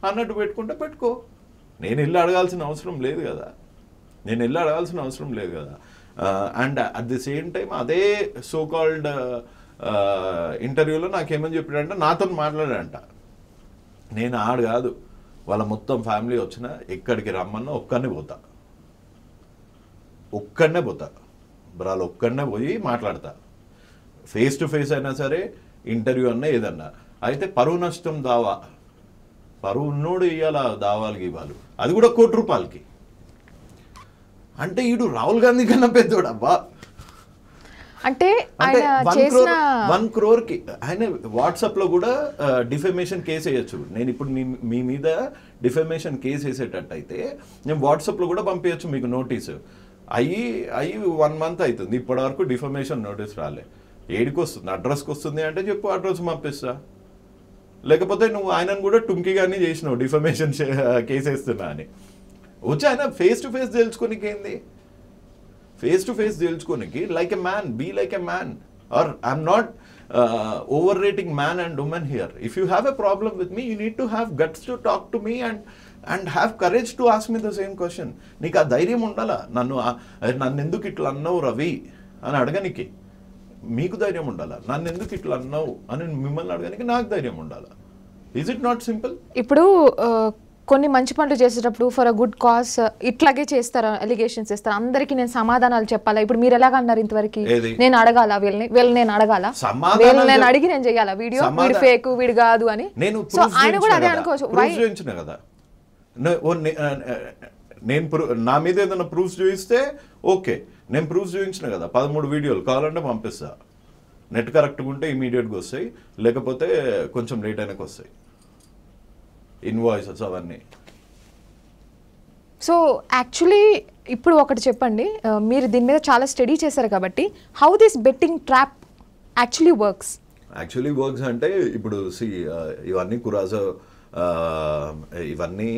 అన్నట్టు పెట్టుకుంటే పెట్టుకో. నేను వెళ్ళి అడగాల్సిన అవసరం లేదు కదా. And at the same time అదే సో కాల్డ్ ఇంటర్వ్యూలో నాకేమని చెప్పాడంటే, నాతో మాట్లాడాడంట, నేను ఆడు కాదు, వాళ్ళ మొత్తం ఫ్యామిలీ వచ్చినా ఎక్కడికి రమ్మన్నా ఒక్కడనే పోతా బ్రాలు, ఒక్కడనే పోయి మాట్లాడతా, ఫేస్ టు ఫేస్ అయినా సరే, ఇంటర్వ్యూ అన్నా ఏదన్నా. అయితే పరువు నష్టం దావా, పరువు ఉన్నోడు ఇవ్వాల దావాలకి ఇవ్వాలి, అది కూడా ₹1,00,00,000. అంటే ఈడు రాహుల్ గాంధీ కన్నా పెద్దోడు అబ్బా. అంటే 1 crore ఆయన వాట్సాప్ లో కూడా డిఫమేషన్ కేసు వేయచ్చు. నేను ఇప్పుడు మీ మీద డిఫమేషన్ కేసు వేసేటట్టు అయితే నేను వాట్సాప్ లో కూడా పంపించచ్చు మీకు నోటీసు. అయ్యి 1 month అవుతుంది, ఇప్పటి వరకు డిఫమేషన్ నోటీస్ రాలే. ఏడికి వస్తుంది, అడ్రస్కి వస్తుంది అంటే చెప్పు, అడ్రస్ పంపిస్తా. లేకపోతే నువ్వు ఆయనను కూడా టుంకిగానే చేసినావు, డిఫమేషన్ కేసు వేస్తున్నా అని. వచ్చి ఆయన ఫేస్ టు ఫేస్ తెలుసుకోనికి ఏంది, ఫేస్ టు ఫేస్ తెలుసుకోనికి, like a man, be like a man. Or I'm not overrating man and women here. If you have a problem with me, you need to have guts to talk to me and have courage to ask me the same question. నీకు ఆ ధైర్యం ఉండాలా, నన్ను ఎందుకు ఇట్లా అన్నావు రవి అని అడగనికి మీకు ధైర్యం ఉండాలా, నన్ను ఎందుకు ఇట్లా అన్నావు అని మిమ్మల్ని అడగడానికి నాకు ధైర్యం ఉండాలా. Is it not simple? ఇప్పుడు కొన్ని మంచి పనులు చేసేటప్పుడు ఫర్ అ గుడ్ కాజ్ ఇట్లాగే చేస్తారా, ఎలిగేషన్స్ చేస్తారు, అందరికి నేను సమాధానాలు చెప్పాలా? ఇప్పుడు మీరు ఎలాగ అన్నారు ఇంతవరకు, నేను అడగాల వీళ్ళని నేను అడగాల, వీళ్ళని నేను అడిగి నేను చెయ్యాలా వీడియో, వీడు ఫేక్ వీడు కాదు అని? సో ఆయన కూడా అదే అనుకోవచ్చు కదా. నేను నా మీద ఏదైనా ప్రూఫ్స్ చూపిస్తే ఓకే, నేను ప్రూఫ్స్ చూపించిన కదా, 13 వీడియోలు కావాలంటే పంపిస్తా. నెట్ కరెక్ట్గా ఉంటే ఇమీడియట్గా వస్తాయి, లేకపోతే కొంచెం లేట్ అయినాక వస్తాయి ఇన్వాయిసెస్ అవన్నీ. సో యాక్చువల్లీ ఇప్పుడు ఒకటి చెప్పండి, మీరు దీని మీద చాలా స్టడీ చేశారు కాబట్టి, how this betting trap actually works అంటే ఇప్పుడు ఇవన్నీ కురాజో ఇవన్నీ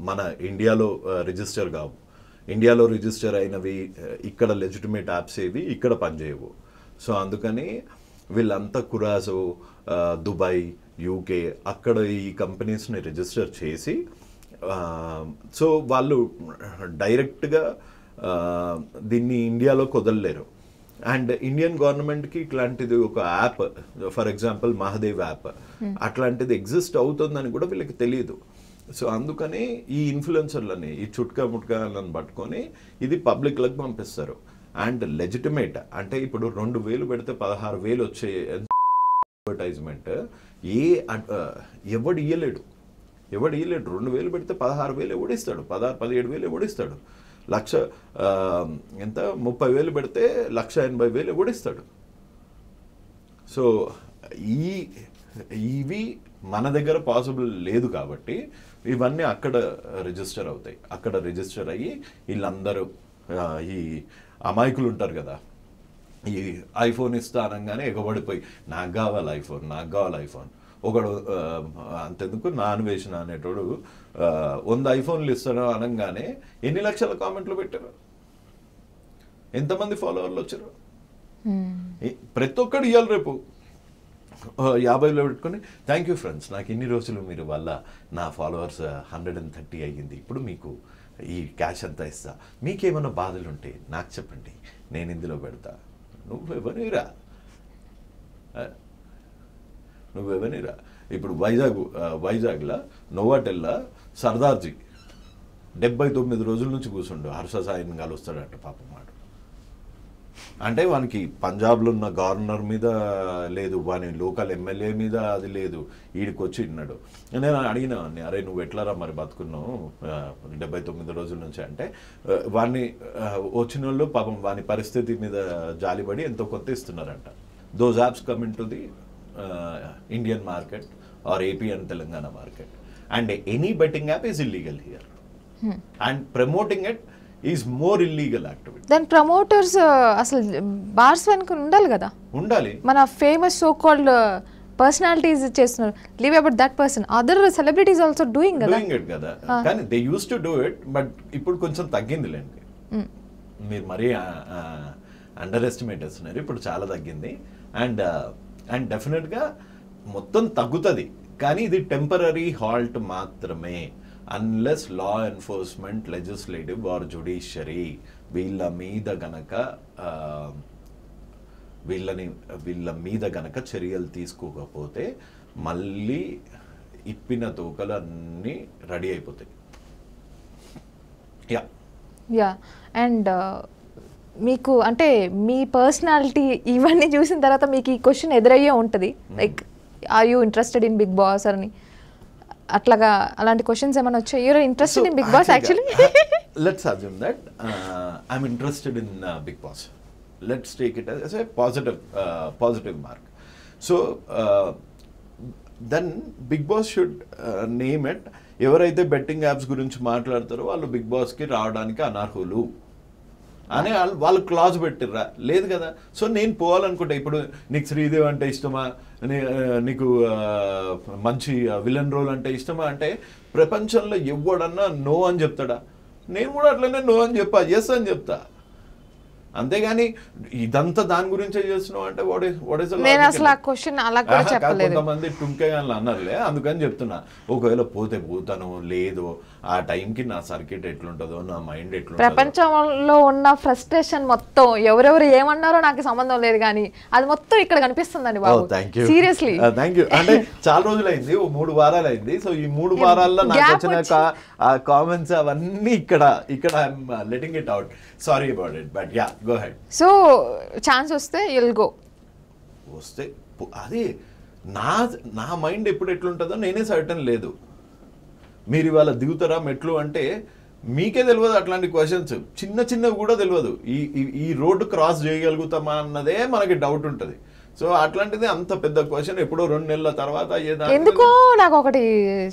మన ఇండియాలో రిజిస్టర్ కావు. ఇండియాలో రిజిస్టర్ అయినవి ఇక్కడ లెజిటిమేట్ యాప్స్ ఏవి ఇక్కడ పనిచేయవు. సో అందుకని వీళ్ళంతా కురాజో, దుబాయ్, యూకే అక్కడ ఈ కంపెనీస్ని రిజిస్టర్ చేసి, సో వాళ్ళు డైరెక్ట్గా దీన్ని ఇండియాలో కుదరలేరు. అండ్ ఇండియన్ గవర్నమెంట్కి ఇట్లాంటిది ఒక app, for example Mahadev app, అట్లాంటిది ఎగ్జిస్ట్ అవుతుందని కూడా వీళ్ళకి తెలియదు. సో అందుకని ఈ ఇన్ఫ్లుయెన్సర్లని, ఈ చుట్కా ముట్కాలను పట్టుకొని ఇది పబ్లిక్లకు పంపిస్తారు. అండ్ లెజిటిమేట్ అంటే ఇప్పుడు 2,000 పెడితే 16,000 వచ్చే అడ్వర్టైజ్మెంట్ ఎవడు ఇయ్యలేడు. 2,000 పెడితే 16,000 ఎవడిస్తాడు, 17,000 ఎవడిస్తాడు, లక్ష ఎంత 30,000 పెడితే 1,80,000 ఎవడిస్తాడు. సో ఇవి మన దగ్గర పాసిబుల్ లేదు కాబట్టి ఇవన్నీ అక్కడ రిజిస్టర్ అవుతాయి. అక్కడ రిజిస్టర్ అయ్యి వీళ్ళందరూ ఈ అమాయకులు ఉంటారు కదా, ఈ ఐఫోన్ ఇస్తా అనగానే ఎగబడిపోయి నాకు కావాలి ఐఫోన్. ఒకడు అంతెందుకు నాన్వేషన్ అనేటోడు 100 ఐఫోన్లు ఇస్తాడు అనగానే ఎన్ని లక్షల కామెంట్లు పెట్టారు, ఎంతమంది ఫాలోవర్లు వచ్చారు. ప్రతి ఒక్కడు ఇవ్వాలి రేపు 50లో పెట్టుకొని థ్యాంక్ యూ ఫ్రెండ్స్, నాకు ఇన్ని రోజులు మీరు వల్ల నా ఫాలోవర్స్ 130 అయ్యింది, ఇప్పుడు మీకు ఈ క్యాష్ అంతా ఇస్తా, మీకేమైనా బాధలు ఉంటే నాకు చెప్పండి, నేను ఇందులో పెడతా. నువ్వెవనిరా ఇప్పుడు వైజాగ్లో నోవాటెల్లా సర్దార్జీ 79 రోజుల నుంచి కూర్చుండు, హర్ష సాయిని కలుస్తాడంట పాపం వాడు. అంటే వానికి పంజాబ్లో ఉన్న గవర్నర్ మీద లేదు, వాని లోకల్ ఎమ్మెల్యే మీద అది లేదు, వీడికి వచ్చి విన్నాడు. నేను అడిగిన వాడిని, అరే నువ్వు ఎట్లారా మరి బతుకున్నావు 79 రోజుల నుంచి అంటే, వాడిని వచ్చిన వాళ్ళు పాపం వాని పరిస్థితి మీద జాలిపడి ఎంతో కొంత ఇస్తున్నారంట. Those apps come in to the Indian market or AP and Telangana market, and any betting app is illegal here, and promoting it is more illegal activity. దాని ప్రమోటర్స్ అసలు బార్స్ వెనుక ఉండాలి. మన ఫేమస్ సో కాల్డ్ పర్సనాలిటీస్ చేస్తున్నారు, leave about that person, other celebrities also doing it కదా. కానీ they use to do it, but ఇప్పుడు కొంచెం తగ్గిందిలేండి. మీరు మరీ అండర్ ఎస్టిమేట్ చేస్తున్నారు, ఇప్పుడు చాలా తగ్గింది. అండ్ డెఫినెట్గా మొత్తం తగ్గుతుంది, కానీ ఇది టెంపరీ హాల్ట్ మాత్రమే. Unless law enforcement, legislative or judiciary వీళ్ళ మీద గనక చర్యలు తీసుకోకపోతే మళ్ళీ ఇప్పిన తోకలు అన్నీ రెడీ అయిపోతాయి. యా అండ్ మీకు అంటే మీ పర్సనాలిటీ ఇవన్నీ చూసిన తర్వాత మీకు ఈ క్వశ్చన్ ఎదురయ్యే ఉంటుంది, like are you interested in Bigg Boss అని అట్లాగా, అలాంటి క్వశ్చన్స్ ఏమైనా వచ్చాయి? You're interested in Bigg Boss actually? Let's assume that I'm interested in Bigg Boss. Let's take it as a positive mark. So then Bigg Boss should name it, ఎవరైతే betting apps గురించి మాట్లాడతారో వాళ్ళు big బాస్కి రావడానికి అనర్హులు అని వాళ్ళు clause పెట్టిర్రా? లేదు కదా. సో నేను పోవాలనుకుంటా, ఇప్పుడు నీకు శ్రీదేవి అంటే ఇష్టమా, నీకు మంచి విలన్ రోల్ అంటే ఇష్టమా అంటే ప్రపంచంలో ఎవడన్నా నో అని చెప్తాడా? నేను కూడా అట్లనే నో అని చెప్పా, ఎస్ అని చెప్తా. అంతేగాని ఇదంతా దాని గురించే చేస్తున్నావు అంటే కొంతమంది టుంకే అన్నారులే, అందుకని చెప్తున్నా. ఒకవేళ పోతే పోతాను, లేదు ఆ టైంకి నా సర్క్యూట్ ఎట్లుంటుందో, నా మైండ్ ఎట్లుంటుందో. ప్రపంచంలో ఉన్న ఫ్రస్ట్రేషన్ మొత్తం ఎవరెవరు ఏమన్నారో నాకు సంబంధం లేదు కానీ అది మొత్తం ఇక్కడ కనిపిస్తుందండి బాబు. Seriously thank you. అంటే చాలా రోజులైంది, 3 వారాలు అయింది. సో ఈ 3 వారాల్లో నాకు వచ్చిన కామెంట్స్ అవన్నీ ఇక్కడ I'm letting it out. Sorry about it, but yeah, go head. So chance వస్తే యుల్ గో. వస్తే అదే నా మైండ్ ఎప్పుడు ఎట్లుంటుందో నేనే సర్టన్ లేదు. మీరు ఇవాళ దిగుతారా మెట్లు అంటే మీకే తెలియదు. అట్లాంటి క్వశ్చన్స్ చిన్నవి కూడా తెలియదు. ఈ రోడ్డు క్రాస్ చేయగలుగుతామా అన్నదే మనకి డౌట్ ఉంటుంది. సో అట్లాంటిది అంత పెద్ద క్వశ్చన్ ఎప్పుడో 2 నెలల తర్వాత ఎందుకో నాకు ఒకటి,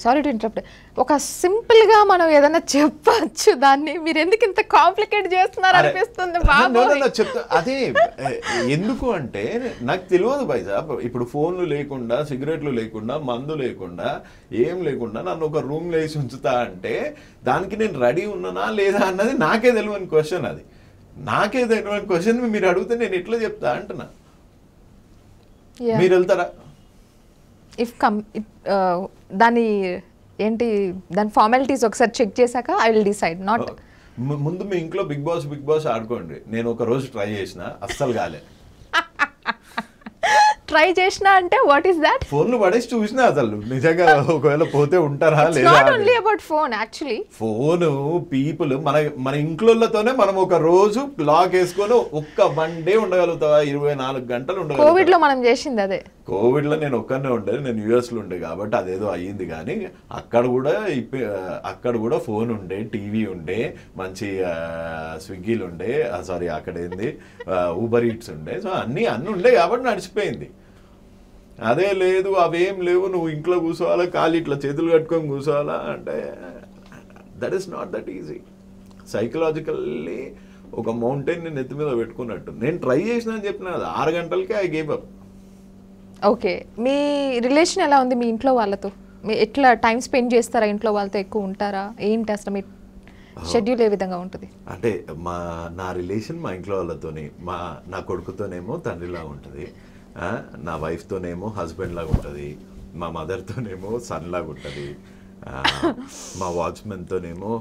సారీ టు ఇంటరప్ట్, ఒక సింపుల్ గా మనం ఏదైనా చెప్పచ్చు, దాన్ని మీరు ఎందుకు ఇంత కాంప్లికేట్ చేస్తున్నారు అనిపిస్తుంది. చెప్తా అదే ఎందుకు అంటే నాకు తెలియదు బైజా. ఇప్పుడు ఫోన్లు లేకుండా, సిగరెట్లు లేకుండా, మందు లేకుండా, ఏం లేకుండా నన్ను ఒక రూమ్ లో వేసి ఉంచుతా అంటే దానికి నేను రెడీ ఉన్నానా లేదా అన్నది నాకే తెలియని క్వశ్చన్. అది నాకే తెలియని క్వశ్చన్ మీరు అడిగితే నేను ఎట్లా చెప్తా అంటున్నా. మీరు వెళ్తారా? దాని ఏంటి, దాని ఫార్మాలిటీస్ ఒకసారి చెక్ చేశాక ఐ విల్ డిసైడ్. నాట్ ముందు మీ ఇంట్లో బిగ్ బాస్ ఆడుకోండి. నేను ఒక రోజు ట్రై చేసిన, అస్సలు కాలే. ట్రై చేసినా అంటే వాట్ ఈస్ దట్? ఫోన్లు పడేసి చూసినా అసలు నిజంగా ఒకవేళ పోతే ఉంటారా లేదా. Only about phone actually. Phone people మన ఇంట్లోతోనే మనం ఒక రోజు లాక్ వేసుకొని ఒక్క 1 డే ఉండగలుగుతావా? 24 గంటలు ఉండగలుగుతావా? కోవిడ్ లో మనం చేసింది అదే. కోవిడ్ లో నేను ఒక్కనే ఉండేది, నేను యుఎస్ లో ఉండే కాబట్టి అదేదో అయ్యింది. కానీ అక్కడ కూడా ఫోన్ ఉండే, టీవీ ఉండే, మంచి స్విగ్గీలు ఉండే, సారీ అక్కడ ఏంది ఊబర్ ఈట్స్ ఉండే. సో అన్నీ ఉండే కాబట్టి నడిచిపోయింది. అదే లేదు, అవేం లేవు, నువ్వు ఇంట్లో కూర్చోవాలా, కాలు ఇట్లా చేతులు కట్టుకొని కూర్చోవాలా అంటే that is not that easy. Psychologically ఒక మౌంటైన్ నేను నెత్తి మీద పెట్టుకున్నట్టు. నేను ట్రై చేసిన అని చెప్పిన 6 గంటలకే I gave up. Okay, me relation ఎలా ఉంది మీ ఇంట్లో వాళ్ళతో? మీ ఎట్లా టైం స్పెండ్ చేస్తారా? ఇంట్లో వాళ్ళతో ఎక్కువ ఉంటారా? ఏంటి అసలు మీ షెడ్యూల్ ఏ విధంగా ఉంటుంది? అంటే నా రిలేషన్ మా ఇంట్లో వాళ్ళతోనే, నా కొడుకుతోనేమో తండ్రిలా ఉంటుంది, నా వైఫ్తోనేమో హస్బెండ్ లాగా ఉంటుంది, మా మదర్తోనేమో సన్ లాగా ఉంటుంది, మా వాచ్మెన్తోనేమో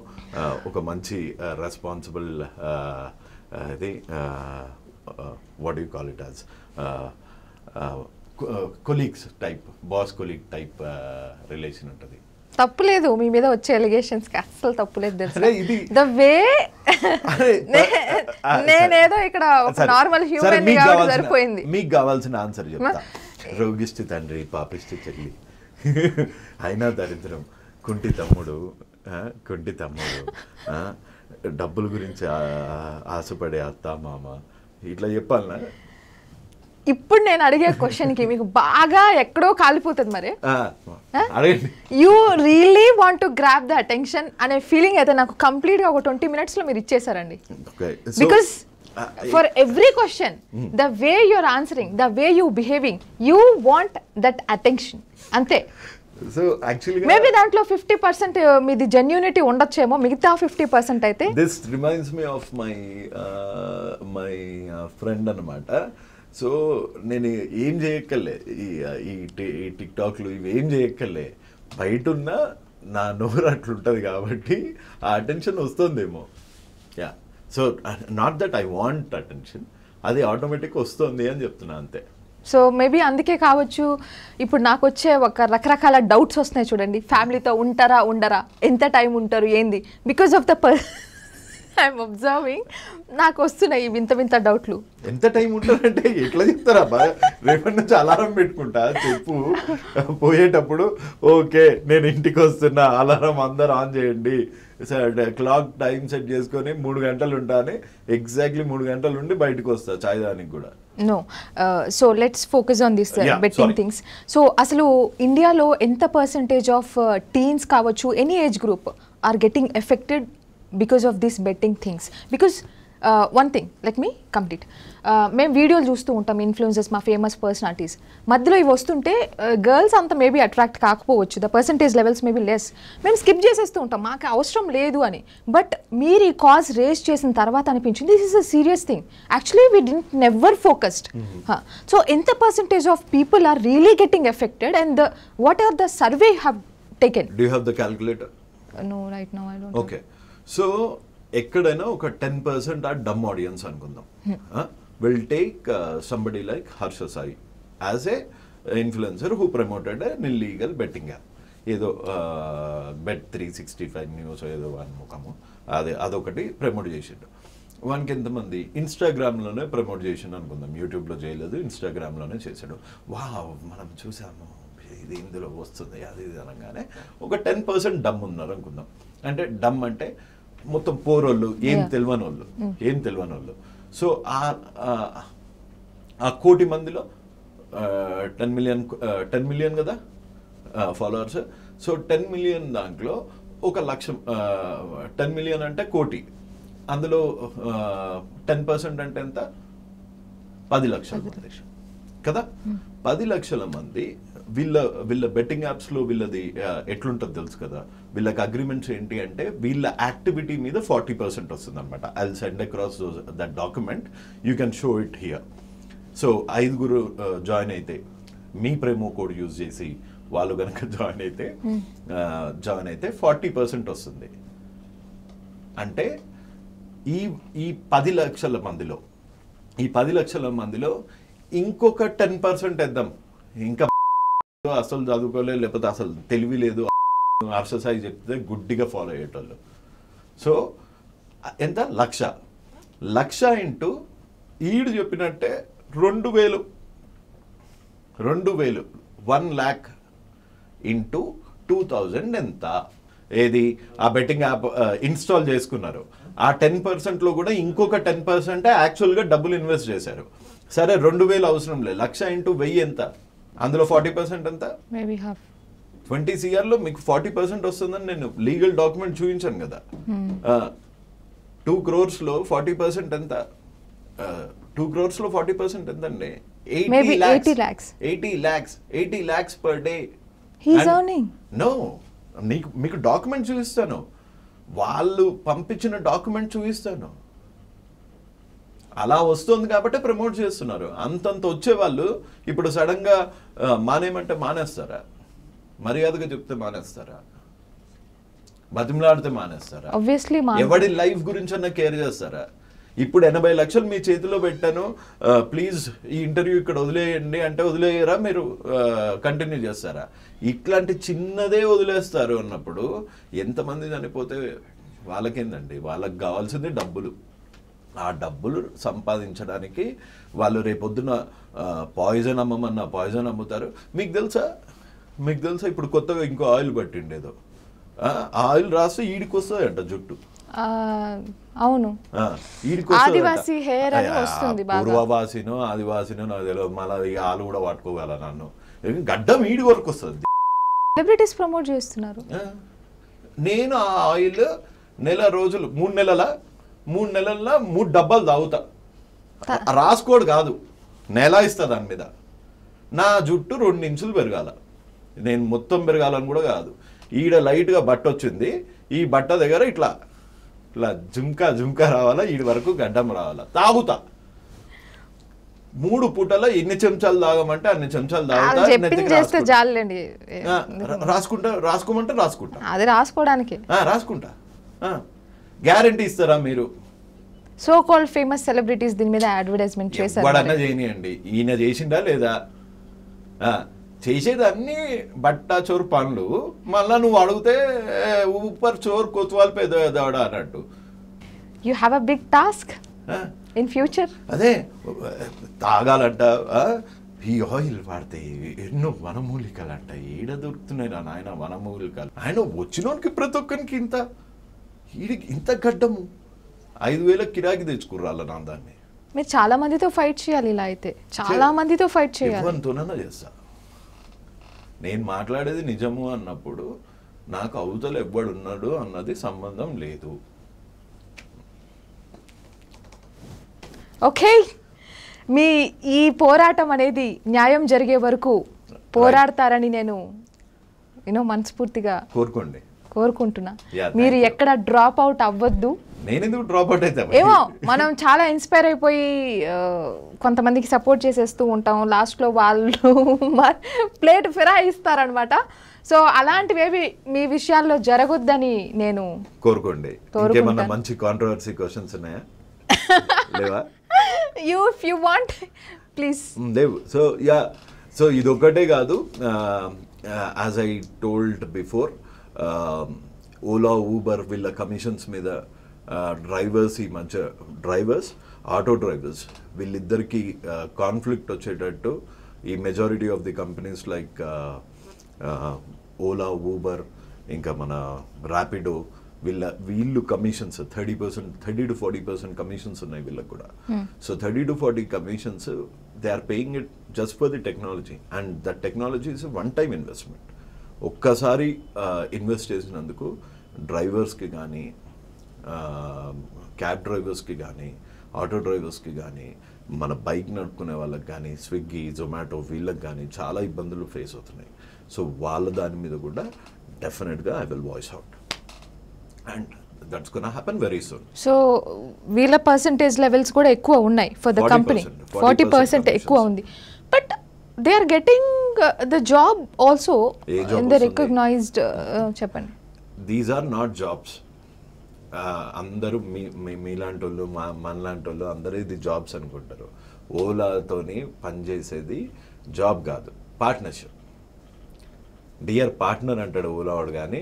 ఒక మంచి రెస్పాన్సిబుల్ ఇది what you call it as colleagues type, boss colleague type relation ఉంటుంది. తప్పులేదు మీ మీద వచ్చే ఎలిగేషన్స్ కి, అస్సలు తప్పులేదు తెలుసు. ద వే నేనేదో ఇక్కడ ఒక నార్మల్ హ్యూమన్ గా సరిపోయింది. మీకు కావాల్సిన ఆన్సర్ చెప్తా. రోగిష్టి తండ్రి, పాపిష్టి చెల్లి, అయినా దరిద్రం, కుంటి తమ్ముడు, డబ్బుల గురించి ఆశపడే అత్త మామ, ఇట్లా చెప్పాలనా? ఇప్పుడు నేను అడిగే క్వశ్చన్ కి మీకు బాగా ఎక్కడో కాలిపోతుంది. మరి you really want to grab the attention అనే ఫీలింగ్ అయితే నాకు కంప్లీట్ గా ఒక 20 minutes లో మీరు ఇచ్చేసారండి. Because for every question the way you're answering, the way you behaving, you want that attention అంతే. సో యాక్చువల్లీ మేబీ దాంట్లో 50% మీది జెన్యూనిటీ ఉండొచ్చేమో, మిగతా 50% అయితే this reminds me of my friend అన్నమాట. సో నేను ఏం చేయక్కర్లే, ఈ టిక్టాక్లు ఇవి ఏం చేయక్కర్లే, బయట ఉన్న నా నోరు అట్లుంటుంది కాబట్టి ఆ అటెన్షన్ వస్తుందేమో. Yeah, so not that I want attention, అది ఆటోమేటిక్గా వస్తుంది అని చెప్తున్నా అంతే. సో మేబీ అందుకే కావచ్చు ఇప్పుడు నాకు వచ్చే ఒక రకరకాల డౌట్స్ వస్తున్నాయి చూడండి. ఫ్యామిలీతో ఉంటారా ఉండరా, ఎంత టైం ఉంటారు ఏంది, because of the I'm observing నాకు వస్తున్నాయి వింత వింత డౌట్లు. ఎంత టైం ఉంటారంటే ఎట్లా చెప్తారా? రేపటి నుంచి అలారం పెట్టుకుంటా, చెప్పు పోయేటప్పుడు, ఓకే నేను ఇంటికి వస్తున్నా, అలారం అందరు ఆన్ చేయండి, క్లాక్ టైం సెట్ చేసుకొని 3 గంటలు ఉంటానే, ఎగ్జాక్ట్లీ 3 గంటలు ఉండి బయటకు వస్తా చాయ్ దానికి కూడా. No, so let's focus on this betting things. So అసలు ఇండియాలో ఎంత పర్సంటేజ్ ఆఫ్ టీన్స్ కావచ్చు, any age group are getting effected because of these betting things? Because one thing, let me complete. మేము వీడియోలు చూస్తూ ఉంటాం, ఇన్ఫ్లుయెన్సర్స్, మా ఫేమస్ పర్సనాలిటీస్, మధ్యలో ఇవి వస్తుంటే గర్ల్స్ అంత మేబీ అట్రాక్ట్ కాకపోవచ్చు, the percentage levels maybe less, మేము స్కిప్ చేసేస్తూ ఉంటాం, మాకు అవసరం లేదు అని. బట్ మీరు ఈ కాజ్ రేస్ చేసిన తర్వాత అనిపించింది this is a serious thing, actually we didn't never focused. So ఎంత percentage of people are really getting effected and what are the survey have taken? Do you have the calculator? No right now I don't. Okay, so ఎక్కడైనా ఒక 10% ఆ dumb audience అనుకుందాం. Will take somebody like Harsha Sai as a influencer who promoted an illegal betting app. ఏదో bet 365 news ఏదో one ముఖము అదొకటి promote చేసిండు. వానికి ఎంతమంది ఇన్స్టాగ్రామ్లోనే ప్రమోట్ చేసిండు అనుకుందాం, యూట్యూబ్లో చేయలేదు, ఇన్స్టాగ్రామ్లోనే చేశాడు. వావ్ మనం చూసాము ఇది ఇందులో వస్తుంది అది ఇది అనగానే ఒక 10% డమ్ ఉన్నారు అనుకుందాం. అంటే డమ్ అంటే మొత్తం పోరోళ్ళు, ఏం తెలియని వాళ్ళు. సో ఆ కోటి మందిలో 10 మిలియన్ కదా ఫాలోవర్స్. సో 10 మిలియన్ దాంట్లో 10 మిలియన్ అంటే కోటి, అందులో 10% అంటే ఎంత? 10 లక్షల మంది కదా. 10 లక్షల మంది వీళ్ళ బెట్టింగ్ యాప్స్లో వీళ్ళది ఎట్లుంటుంది తెలుసు కదా. వీళ్ళకి అగ్రిమెంట్స్ ఏంటి అంటే వీళ్ళ యాక్టివిటీ మీద 40% వస్తుంది అనమాట. I will send across that document, you can show it here. So 5 join అయితే మీ ప్రేమో కోడ్ యూజ్ చేసి వాళ్ళు కనుక జాయిన్ అయితే 40% వస్తుంది. అంటే ఈ 10 లక్షల మందిలో ఇంకొక 10% వేద్దాం. ఇంకా అసలు చదువుకోలేదు, లేకపోతే అసలు తెలివి లేదు, హర్ష సాయి చెప్తే గుడ్డిగా ఫాలో అయ్యేటోళ్ళు. సో ఎంత? 1,00,000 ఇంటూ ఈడు చెప్పినట్టే 2,000 1 lakh ఇంటూ 2,000 ఎంత? ఏది ఆ బెట్టింగ్ యాప్ ఇన్స్టాల్ చేసుకున్నారు. ఆ 10%లో కూడా ఇంకొక 10% యాక్చువల్గా డబ్బులు ఇన్వెస్ట్ చేశారు. సరే 2,000 అవసరం లేదు, 1,00,000 ఇంటూ 1,000 ఎంత? అందులో 40% ఎంత? Maybe half. 20 CRలో మీకు 40% వస్తుందని నేను లీగల్ డాక్యుమెంట్ చూపించాను కదా. 2 crores 40% ఎంత? 2 crores 40% ఎంతండి? 80 lakhs per day. He's earning. No, మీకు డాక్యుమెంట్ చూపిస్తాను, వాళ్ళు పంపించిన డాక్యుమెంట్ చూపిస్తాను. అలా వస్తుంది కాబట్టి ప్రమోట్ చేస్తున్నారు. అంతంత వచ్చేవాళ్ళు ఇప్పుడు సడన్ గా మానేమంటే మానేస్తారా? మర్యాదగా చెప్తే మానేస్తారా? బతిమలాడితే మానేస్తారా? Obviously ఎవడి లైఫ్ గురించి అన్న కేర్ చేస్తారా? ఇప్పుడు 80 లక్షలు మీ చేతిలో పెట్టాను, ప్లీజ్ ఈ ఇంటర్వ్యూ ఇక్కడ వదిలేయండి అంటే వదిలేయరా? మీరు కంటిన్యూ చేస్తారా? ఇట్లాంటి చిన్నదే వదిలేస్తారు అన్నప్పుడు ఎంతమంది చనిపోతే వాళ్ళకేందండి? వాళ్ళకి కావాల్సింది డబ్బులు. ఆ డబ్బులు సంపాదించడానికి వాళ్ళు రేపొద్దున పాయిజన్ అమ్మమన్నా పాయిజన్ అమ్ముతారు. మీకు తెలుసా ఇప్పుడు కొత్తగా ఇంకో ఆయిల్ పట్టిండేదో, ఆయిల్ రాస్తే ఈడికి వస్తుందంట జుట్టు. అవును, ఆదివాసి హెయిర్ అని వస్తుంది. పూర్వవాసినో ఆదివాసినో నాకు తెలియదు, మళ్ళీ ఆలు కూడా పట్టుకోగల నన్ను. గడ్డం ఈడి వరకు వస్తుంది. సెలబ్రిటీస్ ప్రమోట్ చేస్తున్నారు. నేను ఆ ఆయిల్ 3 నెలల్లో 3 డబ్బాలు తాగుతా. రాసుకోడు కాదు, నెల ఇస్తా దాని మీద. నా జుట్టు 2 ఇంచులు పెరగాల. నేను మొత్తం పెరగాలని కూడా కాదు. ఈడ లైట్గా బట్ట వచ్చింది, ఈ బట్ట దగ్గర ఇట్లా జుంకా రావాలా, ఈడి వరకు గడ్డం రావాలా. తాగుతా 3 పూటలో ఎన్ని చెంచాలు తాగమంటే అన్ని చెంచాలు తాగుతా. రాసుకోమంటే రాసుకుంటా. అది రాసుకోవడానికి రాసుకుంటా. గ్యారంటీ ఇస్తారా మీరు? సో కాల్డ్ ఫేమస్ సెలబ్రిటీస్ దీని మీద అడ్వర్టైజ్మెంట్ చేశారు. వాడన్నా చేయనియండి, ఈయన చేసిండా లేదా? చేసేది అన్ని బట్ట చోరు పనులు. మళ్ళా నువ్వు అడిగితే ఊపర్ చోర్ కొత్వాల్ పెద్దవాడా అన్నట్టు. You have a big task in future. అదే తాగాలంట, ఈ ఆయిల్ వాడితే ఎన్నో వనమూలికలు అంట. ఏడ దొరుకుతున్నాయి రా నాయన వనమూలికలు? ఆయన వచ్చినోనికి ప్రతి ఒక్కరికి ఇంత గడ్డము 5,000 కిరాకి తెచ్చుకుర్రాల నా దాన్ని. మీరు చాలా మందితో ఫైట్ చేయాలి. ఇలా అయితే చాలా మందితో ఫైట్ చేయాలి. ఎవరితోనన్నా చేస్తా. నేను మాట్లాడేది నిజము అన్నప్పుడు నాకు అవతల ఎవ్వడున్నాడు అన్నది సంబంధం లేదు. ఓకే, మీ ఈ పోరాటం అనేది న్యాయం జరిగే వరకు పోరాడతారని నేను మనస్ఫూర్తిగా కోరుకుంటున్నా. మీరు ఎక్కడ డ్రాప్ అవుట్ అవ్వద్దు. నేను ఎందుకు డ్రాప్ అవుట్ అయితే? ఏమో మనం చాలా ఇన్స్పైర్ అయిపోయి కొంతమందికి సపోర్ట్ చేసేస్తూ ఉంటాం, లాస్ట్లో వాళ్ళు ప్లేట్ ఫిరాయిస్తారనమాట. సో అలాంటివేవి మీ విషయాల్లో జరగొద్దని నేను కోరుకోండి. ఇంకేమన్నా మంచి కాంట్రవర్సీ క్వశ్చన్స్ ఉన్నాయా? లేవా? If you want please. లేవు. సో ఇదొక్కటే కాదు, as I told before, Ola Uber వీళ్ళ కమిషన్స్ మీద డ్రైవర్స్, ఈ మధ్య డ్రైవర్స్, ఆటో డ్రైవర్స్ వీళ్ళిద్దరికి కాన్ఫ్లిక్ట్ వచ్చేటట్టు ఈ majority of the companies like Ola, Uber, ఇంకా మన ర్యాపిడో వీళ్ళు కమిషన్స్ 30% to 40% కమిషన్స్ ఉన్నాయి వీళ్ళకి కూడా. So 30 to 40 commissions they are paying it just for the technology, and that technology is one time investment. ఒక్కసారి ఇన్వెస్ట్ చేసినందుకు డ్రైవర్స్కి కానీ, క్యాబ్ డ్రైవర్స్కి కానీ, ఆటో డ్రైవర్స్కి కానీ, మన బైక్ నడుపుకునే వాళ్ళకి కానీ, స్విగ్గీ, జొమాటో వీళ్ళకి కానీ చాలా ఇబ్బందులు ఫేస్ అవుతున్నాయి. సో వాళ్ళ దాని మీద కూడా డెఫినెట్గా I will voice out, and that's gonna happen very soon. So వీళ్ళ పర్సంటేజ్ లెవెల్స్ కూడా ఎక్కువ ఉన్నాయి ఫర్ ద కంపెనీ, 40% ఎక్కువ ఉంది. But they are getting the job also in the recognized. చెప్పండి. These are not jobs. అందరూ మీలాంటి వాళ్ళు, మనలాంటి వాళ్ళు అందరూ ఇది జాబ్స్ అనుకుంటారు. ఓలాతోని పనిచేసేది జాబ్ కాదు, పార్ట్నర్షిప్. డియర్ పార్ట్నర్ అంటాడు ఓలా వాడు, కానీ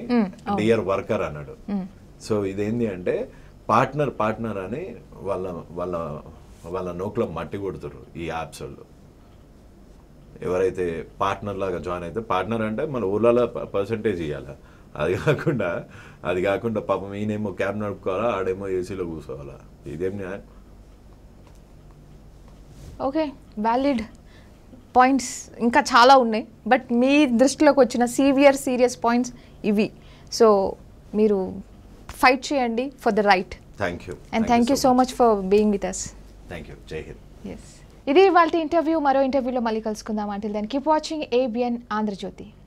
డియర్ వర్కర్ అన్నాడు. సో ఇదేంటి అంటే పార్ట్నర్ అని వాళ్ళ నోట్లో మట్టి కొడుతురు ఈ యాప్స్ వాళ్ళు. ఎవరైతే పార్ట్నర్ లాగా జాయిన్ అయితే, పార్ట్నర్ అంటే మన ఓలాలో పర్సంటేజ్ ఇవ్వాలా, అది కాకుండా పాపం ఈయనేమో క్యాబ్ నడుపుకోవాలా, ఆడేమో ఏసీలో కూర్చోవాలా, ఇదేం న్యాయం? ఓకే, వ్యాలిడ్ పాయింట్స్ ఇంకా చాలా ఉన్నాయి, బట్ మీ దృష్టిలోకి వచ్చిన సీరియస్ పాయింట్స్ ఇవి. సో మీరు ఫైట్ చేయండి for the right. Thank you, and thank you so much for being with us. Thank you. జై హింద్. ఎస్, ఇది ఇవాళ ఇంటర్వ్యూ. మరో ఇంటర్వ్యూలో మళ్ళీ కలుసుకుందాం. Until then keep watching ABN Andhra Jyothi.